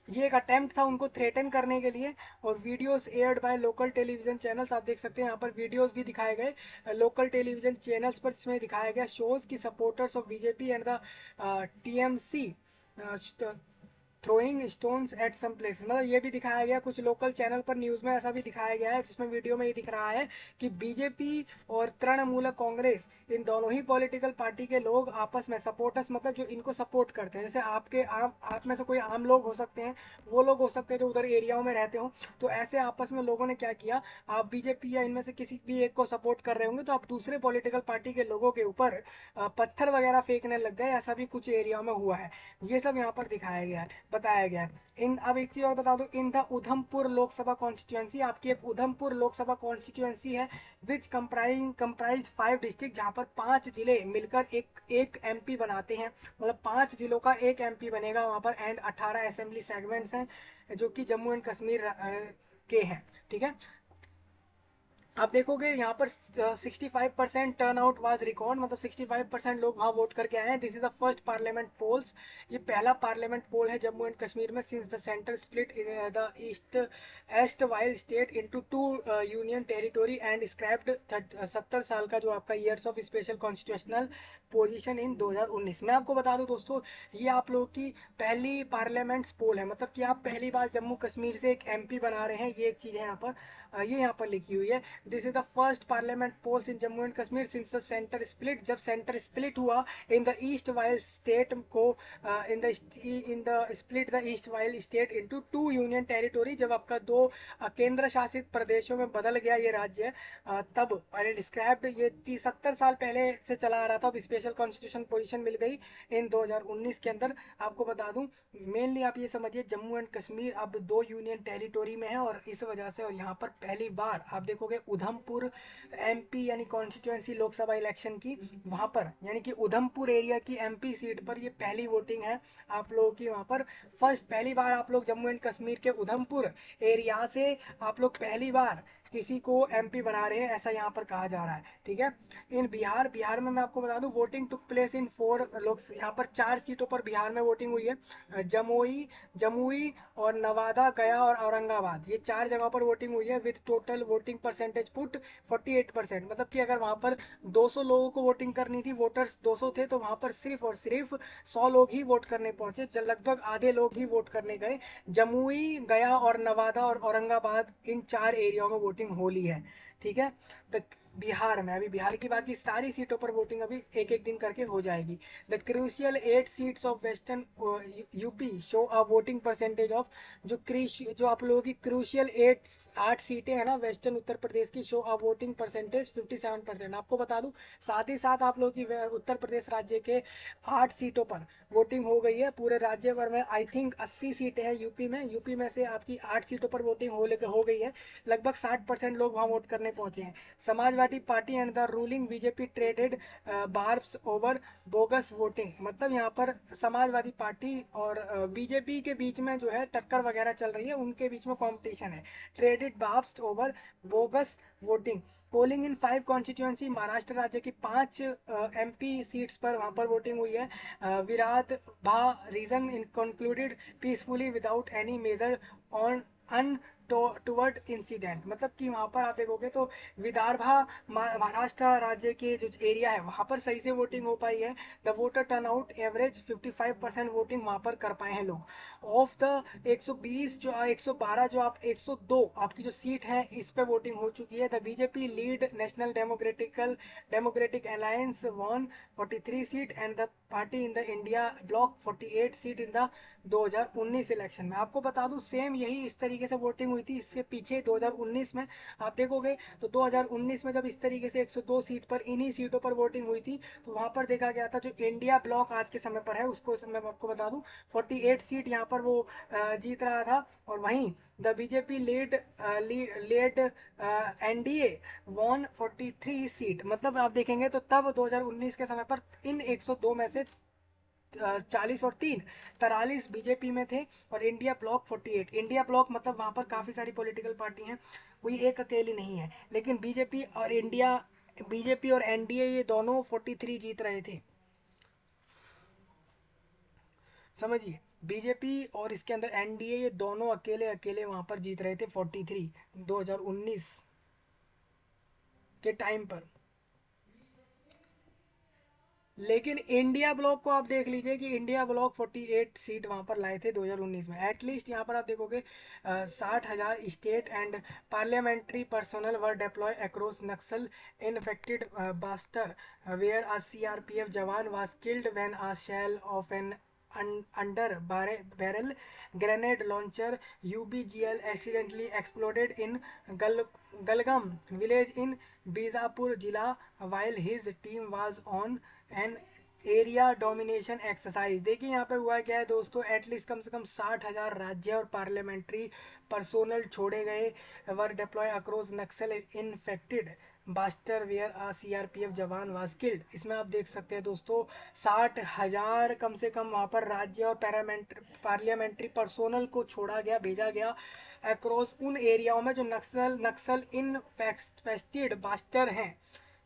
ये एक अटेम्प्ट था उनको थ्रेटन करने के लिए। और videos aired by local television channels आप देख सकते हैं यहाँ पर वीडियोस भी दिखाए गए लोकल टेलीविजन चैनल्स पर, जिसमें दिखाया गया शोज की supporters of BJP and the TMC throwing stones at some places. मतलब ये भी दिखाया गया कुछ लोकल चैनल पर, न्यूज़ में ऐसा भी दिखाया गया है जिसमें वीडियो में ये दिख रहा है कि बीजेपी और तृणमूल कांग्रेस इन दोनों ही पॉलिटिकल पार्टी के लोग आपस में सपोर्टर्स, मतलब जो इनको सपोर्ट करते हैं, जैसे आपके आप में से कोई आम लोग हो सकते हैं, वो लोग हो सकते हैं जो उधर एरियाओं में रहते हो, तो ऐसे आपस में लोगों ने क्या किया, आप बीजेपी या इनमें से किसी भी एक को सपोर्ट कर रहे होंगे तो आप दूसरे पॉलिटिकल पार्टी के लोगों के ऊपर पत्थर वगैरह फेंकने लग गए। ऐसा भी कुछ एरिया में हुआ है, ये सब यहाँ पर दिखाया गया है। बताया गया है। अब एक चीज़ और बता दो, in the Udhampur Lok Sabha constituency, आपकी एक उधमपुर लोकसभा कॉन्स्टिट्यूंसी है विच कंप्राइज 5 डिस्ट्रिक्ट, जहाँ पर 5 जिले मिलकर एक एक एमपी बनाते हैं, मतलब 5 जिलों का एक एमपी बनेगा वहाँ पर, एंड 18 असेंबली सेगमेंट्स हैं जो कि जम्मू एंड कश्मीर के हैं। ठीक है, आप देखोगे यहाँ पर 65% टर्न आउट वाज रिकॉर्ड, मतलब 65% लोग वहाँ वोट करके आए हैं। This is the first parliament polls, ये पहला पार्लियामेंट पोल है जम्मू एंड कश्मीर में since the centre split the erstwhile state into two union territory and scrapped 70 साल का जो आपका years of special constitutional position in 2019। मैं आपको बता दूं दोस्तों, ये आप लोगों की पहली पार्लियामेंट्स पोल है, मतलब कि आप पहली बार जम्मू कश्मीर से एक एमपी बना रहे हैं, ये एक चीज़ है यहाँ पर, ये यहाँ पर लिखी हुई है। This is the first parliament polls in Jammu and Kashmir since the centre split, जब सेंटर स्प्लिट हुआ in the erstwhile state को, in the split the erstwhile state into two union territory, जब आपका दो केंद्र शासित प्रदेशों में बदल गया ये राज्य, तब डिस्क्राइब्ड, ये 70 साल पहले से चला आ रहा था, अब स्पेशल कॉन्स्टिट्यूशन पोजीशन मिल गई इन 2019 के अंदर। आपको बता दूं, मेनली आप ये समझिए जम्मू एंड कश्मीर अब 2 यूनियन टेरिटोरी में है, और इस वजह से, और यहाँ पर पहली बार आप देखोगे उधमपुर एमपी यानी कॉन्स्टिट्यूंसी लोकसभा इलेक्शन की, वहाँ पर यानी कि उधमपुर एरिया की एमपी सीट पर ये पहली वोटिंग है आप लोगों की वहाँ पर। फर्स्ट, पहली बार आप लोग जम्मू एंड कश्मीर के उधमपुर एरिया से आप लोग पहली बार किसी को एमपी बना रहे हैं, ऐसा यहाँ पर कहा जा रहा है। ठीक है, इन बिहार में मैं आपको बता दूं, वोटिंग टुक प्लेस इन 4 लोग, यहाँ पर 4 सीटों पर बिहार में वोटिंग हुई है, जमुई और नवादा, गया और औरंगाबाद, ये 4 जगहों पर वोटिंग हुई है, with total voting percentage put 48%, मतलब कि अगर वहाँ पर 200 लोगों को वोटिंग करनी थी, वोटर्स 200 थे, तो वहाँ पर सिर्फ और सिर्फ 100 लोग ही वोट करने पहुंचे, लगभग आधे लोग ही वोट करने गए। जमुई, गया और नवादा और औरंगाबाद, इन 4 एरियाओं में वोटिंग होली है। ठीक है, तो बिहार में, अभी बिहार की बाकी सारी सीटों पर वोटिंग अभी एक एक दिन करके हो जाएगी। The crucial 8 seats of western UP show a voting percentage of, जो आप लोगों की क्रूशियल 8 सीटें हैं ना वेस्टर्न उत्तर प्रदेश की, शो अ वोटिंग परसेंटेज 57%। आपको बता दूं, साथ ही साथ आप लोगों की उत्तर प्रदेश राज्य के 8 सीटों पर वोटिंग हो गई है। पूरे राज्य भर में आई थिंक 80 सीटें हैं यूपी में से आपकी 8 सीटों पर वोटिंग हो गई है, लगभग 60% लोग वहां वोट करने पहुंचे हैं। Samajwadi party and the ruling BJP traded barbs over bogus voting, मतलब यहाँ पर समाजवादी पार्टी और बीजेपी के बीच में जो है टक्कर वगैरह चल रही है, उनके बीच में कंपटीशन है। Traded barbs over bogus voting, polling in 5 constituency, Maharashtra राज्य की 5 एमपी सीट्स पर वहां पर वोटिंग हुई है। विराट भा region in concluded peacefully without any major on untoward incident, मतलब कि वहाँ पर आप देखोगे तो विदर्भा महाराष्ट्र राज्य के जो एरिया है वहाँ पर सही से वोटिंग हो पाई है। The voter turnout average 55% voting वहाँ पर कर पाए हैं लोग। ऑफ द 120 जो 112 जो आप 102 आपकी जो सीट है इस पे वोटिंग हो चुकी है। The BJP lead national democratic alliance one 43 seat and the party in the India block 48 seat in the 2019 election में। आपको बता दूं सेम यही इस तरीके से वोटिंग हुई थी इससे पीछे 2019 में, आप देखोगे तो 2019 में जब इस तरीके से 102 सीट पर इन्हीं सीटों पर वोटिंग हुई थी, तो वहां पर देखा गया था जो इंडिया ब्लॉक आज के समय पर है उसको मैं आपको बता दूं 48 सीट यहाँ पर वो जीत रहा था। और वहीं the BJP led NDA won 43 seat, मतलब आप देखेंगे तो तब 2019 के समय पर इन 102 में से 40 और 3 43 बीजेपी में थे, और इंडिया ब्लॉक 48, इंडिया ब्लॉक मतलब वहां पर काफी सारी पॉलिटिकल पार्टी हैं, कोई एक अकेली नहीं है, लेकिन बीजेपी और एनडीए ये दोनों 43 जीत रहे थे, समझिए। बीजेपी और इसके अंदर एनडीए ये दोनों अकेले अकेले वहां पर जीत रहे थे 43 2019 के टाइम पर। लेकिन इंडिया ब्लॉक को आप देख लीजिए कि इंडिया ब्लॉक 48 सीट वहां पर लाए थे 2019 में। एटलीस्ट यहाँ पर आप देखोगे 60,000 state and parliamentary personal were deploy across Naxal infected Bastar where a CRPF jawan was killed when a shell of an under barrel grenade launcher UBGL accidentally exploded in Gal Galgam village in Bijapur Jila while his team was on an area domination exercise. देखिए यहाँ पे हुआ क्या है दोस्तों, at least कम से कम 60,000 राज्य और पार्लियामेंट्री पर्सोनल छोड़े गए were deploy across Naxal infected Bastar where a CRPF jawan was killed. इसमें आप देख सकते हैं दोस्तों 60,000 कम से कम वहाँ पर राज्य और पार्लियामेंट्री पर्सोनल को छोड़ा गया, भेजा गया अक्रॉस उन एरियाओं में जो नक्सल नक्सल इन्फेस्टेड बास्टर हैं।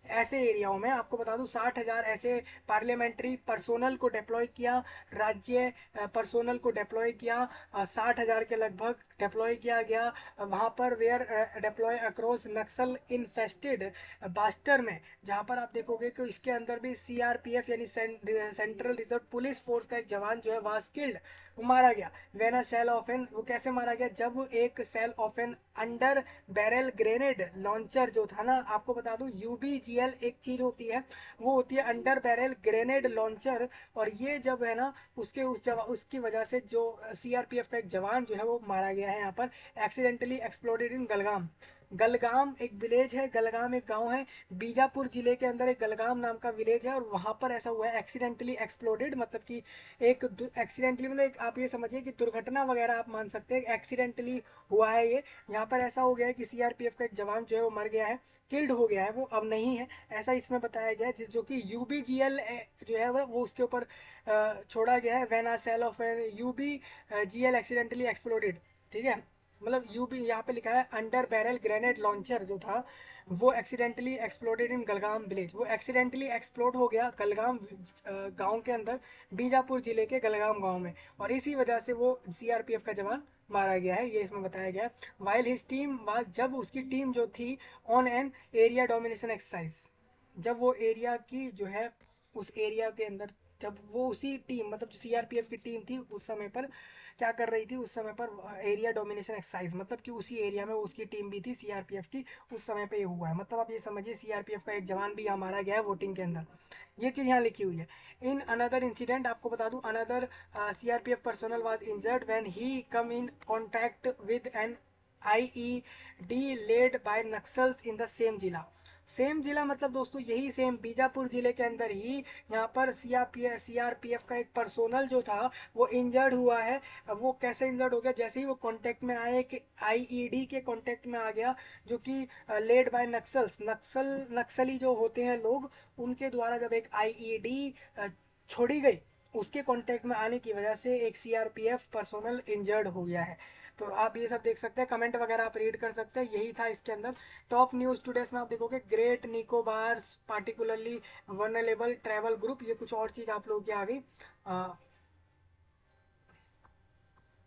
ऐसे एरियाओं में आपको बता दूं 60,000 ऐसे पार्लियामेंट्री पर्सोनल को डिप्लॉय किया, राज्य पर्सोनल को डिप्लॉय किया, 60,000 के लगभग डिप्लॉय किया गया वहाँ पर were deploy across Naxal infested Bastar में, जहाँ पर आप देखोगे कि इसके अंदर भी सीआरपीएफ यानी सेंट्रल रिजर्व पुलिस फोर्स का एक जवान जो है वाज किल्ड, वो मारा गया। When a shell of an, वो कैसे मारा गया, जब एक shell of an under barrel grenade launcher जो था ना, आपको बता दूं यूबीजीएल एक चीज होती है, वो होती है अंडर बैरल ग्रेनेड लॉन्चर, और ये जब है ना उसकी वजह से जो सीआरपीएफ का एक जवान जो है वो मारा गया है यहाँ पर, एक्सीडेंटली एक्सप्लोडेड इन गलगाम। गलगाम एक विलेज है, गलगाम एक गांव है, बीजापुर जिले के अंदर एक गलगाम नाम का विलेज है, और वहां पर ऐसा हुआ है एक्सीडेंटली एक्सप्लोडेड, मतलब कि एक एक्सीडेंटली मतलब एक आप ये समझिए कि दुर्घटना वगैरह आप मान सकते हैं, एक्सीडेंटली हुआ है ये। यहाँ पर ऐसा हो गया है कि सीआरपीएफ का एक जवान जो है वो मर गया है, किल्ड हो गया है, वो अब नहीं है, ऐसा इसमें बताया गया है, जिस जो कि यूबीजीएल जो है वो उसके ऊपर छोड़ा गया है, when a shell of UB GL accidentally exploded. ठीक है, मतलब यू भी यहाँ पे लिखा है अंडर बैरल ग्रेनेड लॉन्चर जो था वो एक्सीडेंटली एक्सप्लोडेड इन गलगाम विलेज, वो एक्सीडेंटली एक्सप्लोड हो गया गलगाम गांव के अंदर, बीजापुर जिले के गलगाम गांव में, और इसी वजह से वो सीआरपीएफ का जवान मारा गया है, ये इसमें बताया गया। वाइल हिज टीम वाज, जब उसकी टीम जो थी on an area domination exercise, जब वो एरिया की जो है उस एरिया के अंदर, जब वो उसी टीम मतलब जो सीआरपीएफ की टीम थी उस समय पर क्या कर रही थी, उस समय पर एरिया डोमिनेशन एक्सरसाइज, मतलब कि उसी एरिया में उसकी टीम भी थी सीआरपीएफ की, उस समय पे ये हुआ है, मतलब आप ये समझिए सीआरपीएफ का एक जवान भी यहाँ मारा गया है वोटिंग के अंदर, ये चीज़ यहाँ लिखी हुई है। इन अनदर इंसिडेंट आपको बता दूं, another CRPF personnel was injured when he come in contact with an IED laid by Naxals in the same जिला। सेम जिला मतलब दोस्तों यही सेम बीजापुर जिले के अंदर ही यहाँ पर सीआरपीएफ का एक पर्सोनल जो था वो इंजर्ड हुआ है। अब वो कैसे इंजर्ड हो गया, जैसे ही वो कांटेक्ट में आए कि आईईडी के कांटेक्ट में आ गया, जो कि लेड बाय नक्सल्स, नक्सली जो होते हैं लोग, उनके द्वारा जब एक आईईडी छोड़ी गई, उसके कांटेक्ट में आने की वजह से एक सीआरपीएफ पर्सोनल इंजर्ड हो गया है। तो आप ये सब देख सकते हैं, कमेंट वगैरह आप रीड कर सकते हैं, यही था इसके अंदर। टॉप न्यूज़ टुडेस में आप देखोगे great Nicobars particularly vulnerable travel group, ये कुछ और चीज़ आप लोगों की आ गई।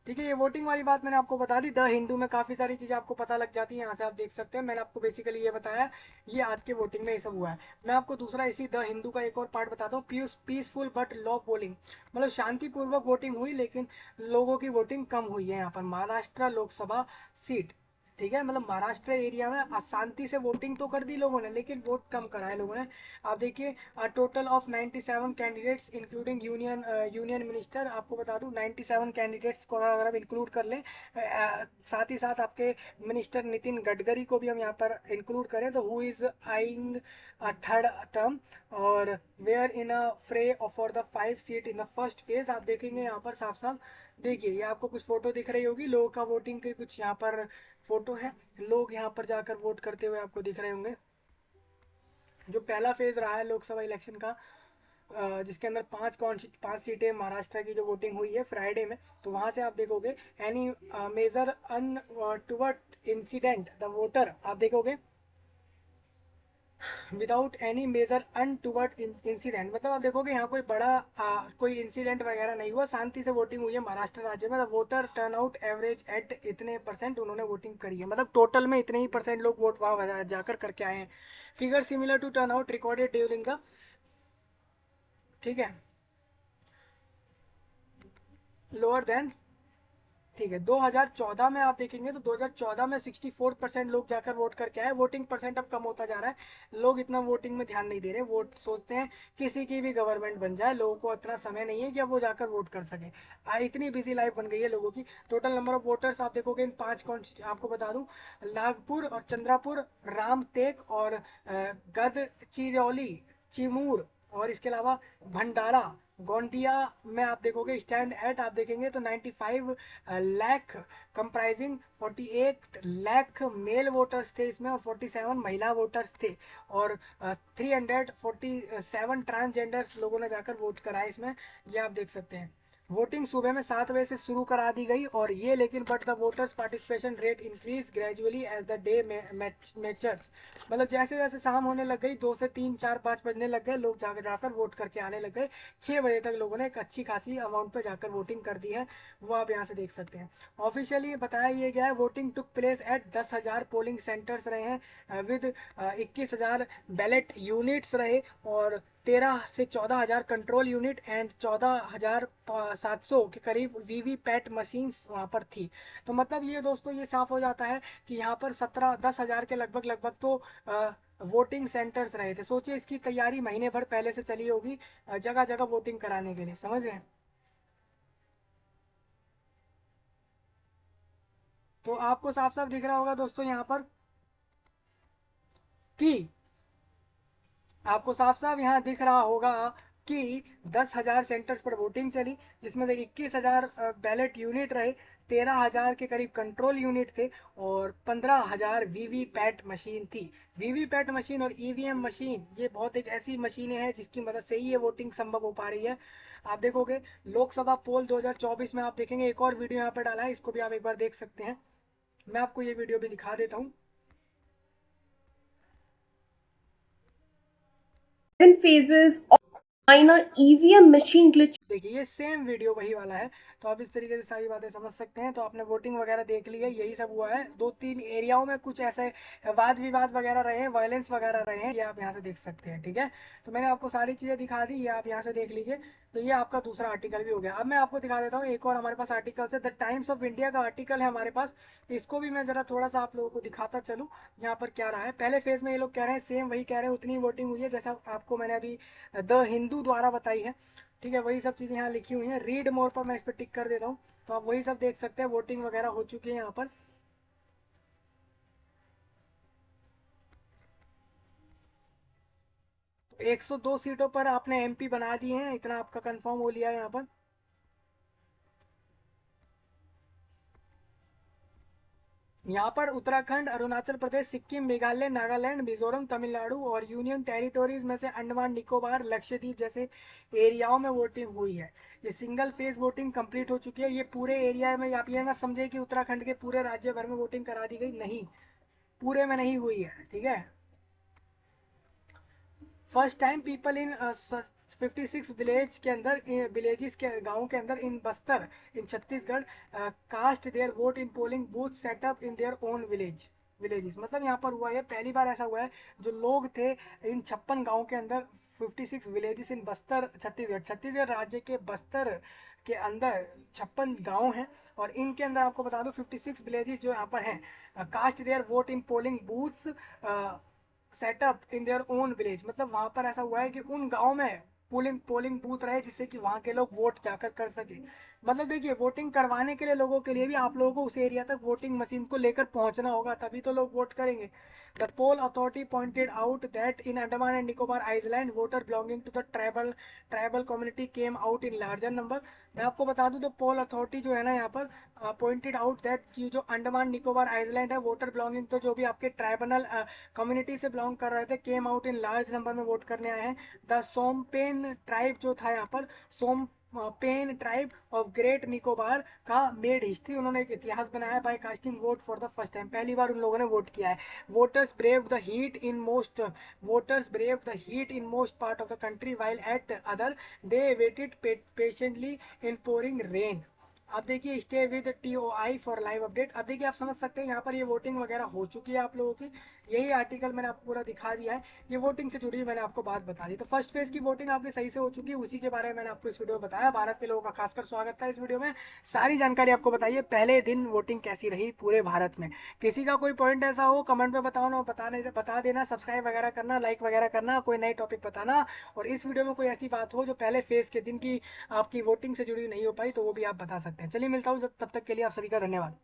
ठीक है, ये वोटिंग वाली बात मैंने आपको बता दी। द हिंदू में काफ़ी सारी चीज़ें आपको पता लग जाती है, यहाँ से आप देख सकते हैं, मैंने आपको बेसिकली ये बताया, ये आज के वोटिंग में ये सब हुआ है। मैं आपको दूसरा इसी द हिंदू का एक और पार्ट बताता हूँ, पीसफुल बट लो पोलिंग, मतलब शांतिपूर्वक वोटिंग हुई लेकिन लोगों की वोटिंग कम हुई है यहाँ पर, महाराष्ट्र लोकसभा सीट। ठीक है, मतलब महाराष्ट्र एरिया में अशांति से वोटिंग तो कर दी लोगों ने लेकिन वोट कम करा है लोगों ने। आप देखिए total of 97 candidates including union minister, आपको बता दूं 97 कैंडिडेट्स को अगर आप इंक्लूड कर लें, साथ ही साथ आपके मिनिस्टर नितिन गडकरी को भी हम यहाँ पर इंक्लूड करें तो who is eyeing third term, और वेयर इन अ फ्रे for the 5 seat in the first phase. आप देखेंगे यहाँ पर साफ साफ, देखिए ये आपको कुछ फोटो दिख रही होगी लोगों का वोटिंग के, कुछ यहाँ पर फोटो है, लोग यहाँ पर जाकर वोट करते हुए आपको दिख रहे होंगे। जो पहला फेज रहा है लोकसभा इलेक्शन का, जिसके अंदर पांच सीटें महाराष्ट्र की जो वोटिंग हुई है फ्राइडे में, तो वहां से आप देखोगे any major untoward incident the voter, आप देखोगे without any major untoward incident, मतलब आप देखोगे यहाँ कोई बड़ा कोई इंसिडेंट वगैरह नहीं हुआ, शांति से वोटिंग हुई है महाराष्ट्र राज्य में। वोटर टर्नआउट एवरेज एट इतने परसेंट उन्होंने वोटिंग करी है, मतलब टोटल में इतने ही परसेंट लोग वोट वहां जाकर करके आए हैं। Figure similar to turnout recorded during the, ठीक है, लोअर देन, ठीक है, 2014 में आप देखेंगे तो 2014 में 64% लोग जाकर वोट करके आए। वोटिंग परसेंट अब कम होता जा रहा है, लोग इतना वोटिंग में ध्यान नहीं दे रहे, वोट सोचते हैं किसी की भी गवर्नमेंट बन जाए, लोगों को इतना समय नहीं है कि अब वो जाकर वोट कर सके, इतनी बिजी लाइफ बन गई है लोगों की। टोटल नंबर ऑफ वोटर्स आप देखोगे इन पांच कौन, आपको बता दूं नागपुर और चंद्रापुर, रामटेक और गदचिरौली, चिमूर और इसके अलावा भंडारा गोंडिया में आप देखोगे स्टैंड एट आप देखेंगे तो 95 lakh comprising 48 lakh male voters थे इसमें और 47 महिला वोटर्स थे और 347 ट्रांसजेंडर्स लोगों ने जाकर वोट कराया इसमें, ये आप देख सकते हैं। वोटिंग सुबह में 7 बजे से शुरू करा दी गई और ये लेकिन but the voters participation rate increase gradually as the day matures, मतलब जैसे जैसे शाम होने लग गई 2 से 3 4 5 बजने लग गए, लोग जाकर जाकर वोट करके आने लग गए। 6 बजे तक लोगों ने एक अच्छी खासी अमाउंट पे जाकर वोटिंग कर दी है, वो आप यहाँ से देख सकते हैं। ऑफिशियली बताया ये गया है voting took place at 10,000 polling centres रहे हैं विद 21,000 बैलेट यूनिट्स रहे और 13 से 14 हज़ार कंट्रोल यूनिट एंड 14,700 के करीब वीवीपैट मशीन्स वहाँ पर थी। तो मतलब ये दोस्तों ये साफ हो जाता है कि यहाँ पर 10,000 के लगभग लगभग तो वोटिंग सेंटर्स रहे थे। सोचिए इसकी तैयारी महीने भर पहले से चली होगी जगह जगह वोटिंग कराने के लिए, समझ रहे हैं। तो आपको साफ साफ दिख रहा होगा दोस्तों यहाँ पर कि आपको साफ साफ यहाँ दिख रहा होगा कि 10,000 सेंटर्स पर वोटिंग चली जिसमें से 21,000 बैलेट यूनिट रहे, 13,000 के करीब कंट्रोल यूनिट थे और 15,000 वीवीपैट मशीन थी। वीवीपैट मशीन और ईवीएम मशीन ये बहुत एक ऐसी मशीनें हैं जिसकी मदद से ही ये वोटिंग संभव हो पा रही है। आप देखोगे लोकसभा पोल 2024 में आप देखेंगे, एक और वीडियो यहाँ पर डाला है, इसको भी आप एक बार देख सकते हैं। मैं आपको ये वीडियो भी दिखा देता हूँ। Phases of minor EVM machine glitch. देखिए ये सेम वीडियो वही वाला है, तो आप इस तरीके से सारी बातें समझ सकते हैं। तो आपने वोटिंग वगैरह देख ली है, यही सब हुआ है। 2-3 एरियाओं में कुछ ऐसे वाद विवाद वगैरह रहे हैं, वायलेंस वगैरह रहे हैं, ये आप यहाँ से देख सकते हैं। ठीक है, तो मैंने आपको सारी चीज़ें दिखा दी, ये आप यहाँ से देख लीजिए। तो ये आपका दूसरा आर्टिकल भी हो गया। अब मैं आपको दिखा देता हूँ एक और हमारे पास आर्टिकल है, द टाइम्स ऑफ इंडिया का आर्टिकल है हमारे पास। इसको भी मैं जरा थोड़ा सा आप लोगों को दिखाता चलूँ यहाँ पर क्या रहा है। पहले फेज में ये लोग कह रहे हैं सेम वही कह रहे हैं, उतनी वोटिंग हुई है जैसा आपको मैंने अभी द हिंदू द्वारा बताई है। ठीक है, वही सब चीज़ें यहाँ लिखी हुई हैं। रीड मोर पर मैं इस पर टिक कर देता हूँ, तो आप वही सब देख सकते हैं। वोटिंग वगैरह हो चुकी है यहाँ पर। 102 सीटों पर आपने एमपी बना दिए हैं, इतना आपका कंफर्म हो लिया है यहाँ पर। यहाँ पर उत्तराखंड, अरुणाचल प्रदेश, सिक्किम, मेघालय, नागालैंड, मिजोरम, तमिलनाडु और यूनियन टेरिटोरीज में से अंडमान निकोबार, लक्षद्वीप जैसे एरियाओं में वोटिंग हुई है। ये सिंगल फेज वोटिंग कंप्लीट हो चुकी है। ये पूरे एरिया में आप ये ना समझे कि उत्तराखंड के पूरे राज्य भर में वोटिंग करा दी गई, नहीं, पूरे में नहीं हुई है। ठीक है, first time people in 56 village के अंदर, विलेजेस के गाँव के अंदर in Bastar in Chhattisgarh cast their vote in polling booth setup in their own villages, मतलब यहाँ पर हुआ है पहली बार ऐसा हुआ है जो लोग थे इन 56 गाँव के अंदर, 56 विलेजेस इन बस्तर छत्तीसगढ़ राज्य के बस्तर के अंदर 56 गांव हैं और इनके अंदर आपको बता दूं 56 विलेजेस जो यहाँ पर हैं cast their vote in polling booths setup in their own village, मतलब वहां पर ऐसा हुआ है कि उन गाँव में पोलिंग पोलिंग बूथ रहे जिससे कि वहां के लोग वोट जाकर कर सके। मतलब देखिए वोटिंग करवाने के लिए लोगों के लिए भी आप लोगों को उस एरिया तक वोटिंग मशीन को लेकर पहुंचना होगा, तभी तो लोग वोट करेंगे। The poll authority pointed out that in Andaman and Nicobar island voter belonging to the tribal community came out in larger number. मैं आपको बता दूं तो पोल अथॉरिटी जो है ना यहाँ पर पॉइंटेड आउट दैट जो अंडमान निकोबार आइलैंड है वोटर बिलोंगिंग तो जो भी आपके ट्राइबल कम्युनिटी से बिलोंग कर रहे थे केम आउट इन लार्ज नंबर में वोट करने आए हैं। द सोमपेन ट्राइब जो था यहाँ पर Shompen tribe of great Nicobar का मेड हिस्ट्री, उन्होंने एक इतिहास बनाया by casting vote for the first time, पहली बार उन लोगों ने वोट किया है। Voters brave the heat in most part of the country while at other they waited patiently in pouring rain. अब देखिए stay with TOI for live update. अब देखिए आप समझ सकते हैं यहाँ पर ये वोटिंग वगैरह हो चुकी है आप लोगों की, यही आर्टिकल मैंने आपको पूरा दिखा दिया है। ये वोटिंग से जुड़ी मैंने आपको बात बता दी। तो फर्स्ट फेज की वोटिंग आपकी सही से हो चुकी है, उसी के बारे में मैंने आपको इस वीडियो में बताया। भारत के लोगों का खासकर स्वागत था इस वीडियो में, सारी जानकारी आपको बताइए पहले दिन वोटिंग कैसी रही पूरे भारत में। किसी का कोई पॉइंट ऐसा हो कमेंट में बताओ ना, बता देना, सब्सक्राइब वगैरह करना, लाइक वगैरह करना, कोई नई टॉपिक बताना। और इस वीडियो में कोई ऐसी बात हो जो पहले फेज के दिन की आपकी वोटिंग से जुड़ी नहीं हो पाई तो वो भी आप बता सकते हैं। चलिए मिलता हूँ, तब तक के लिए आप सभी का धन्यवाद।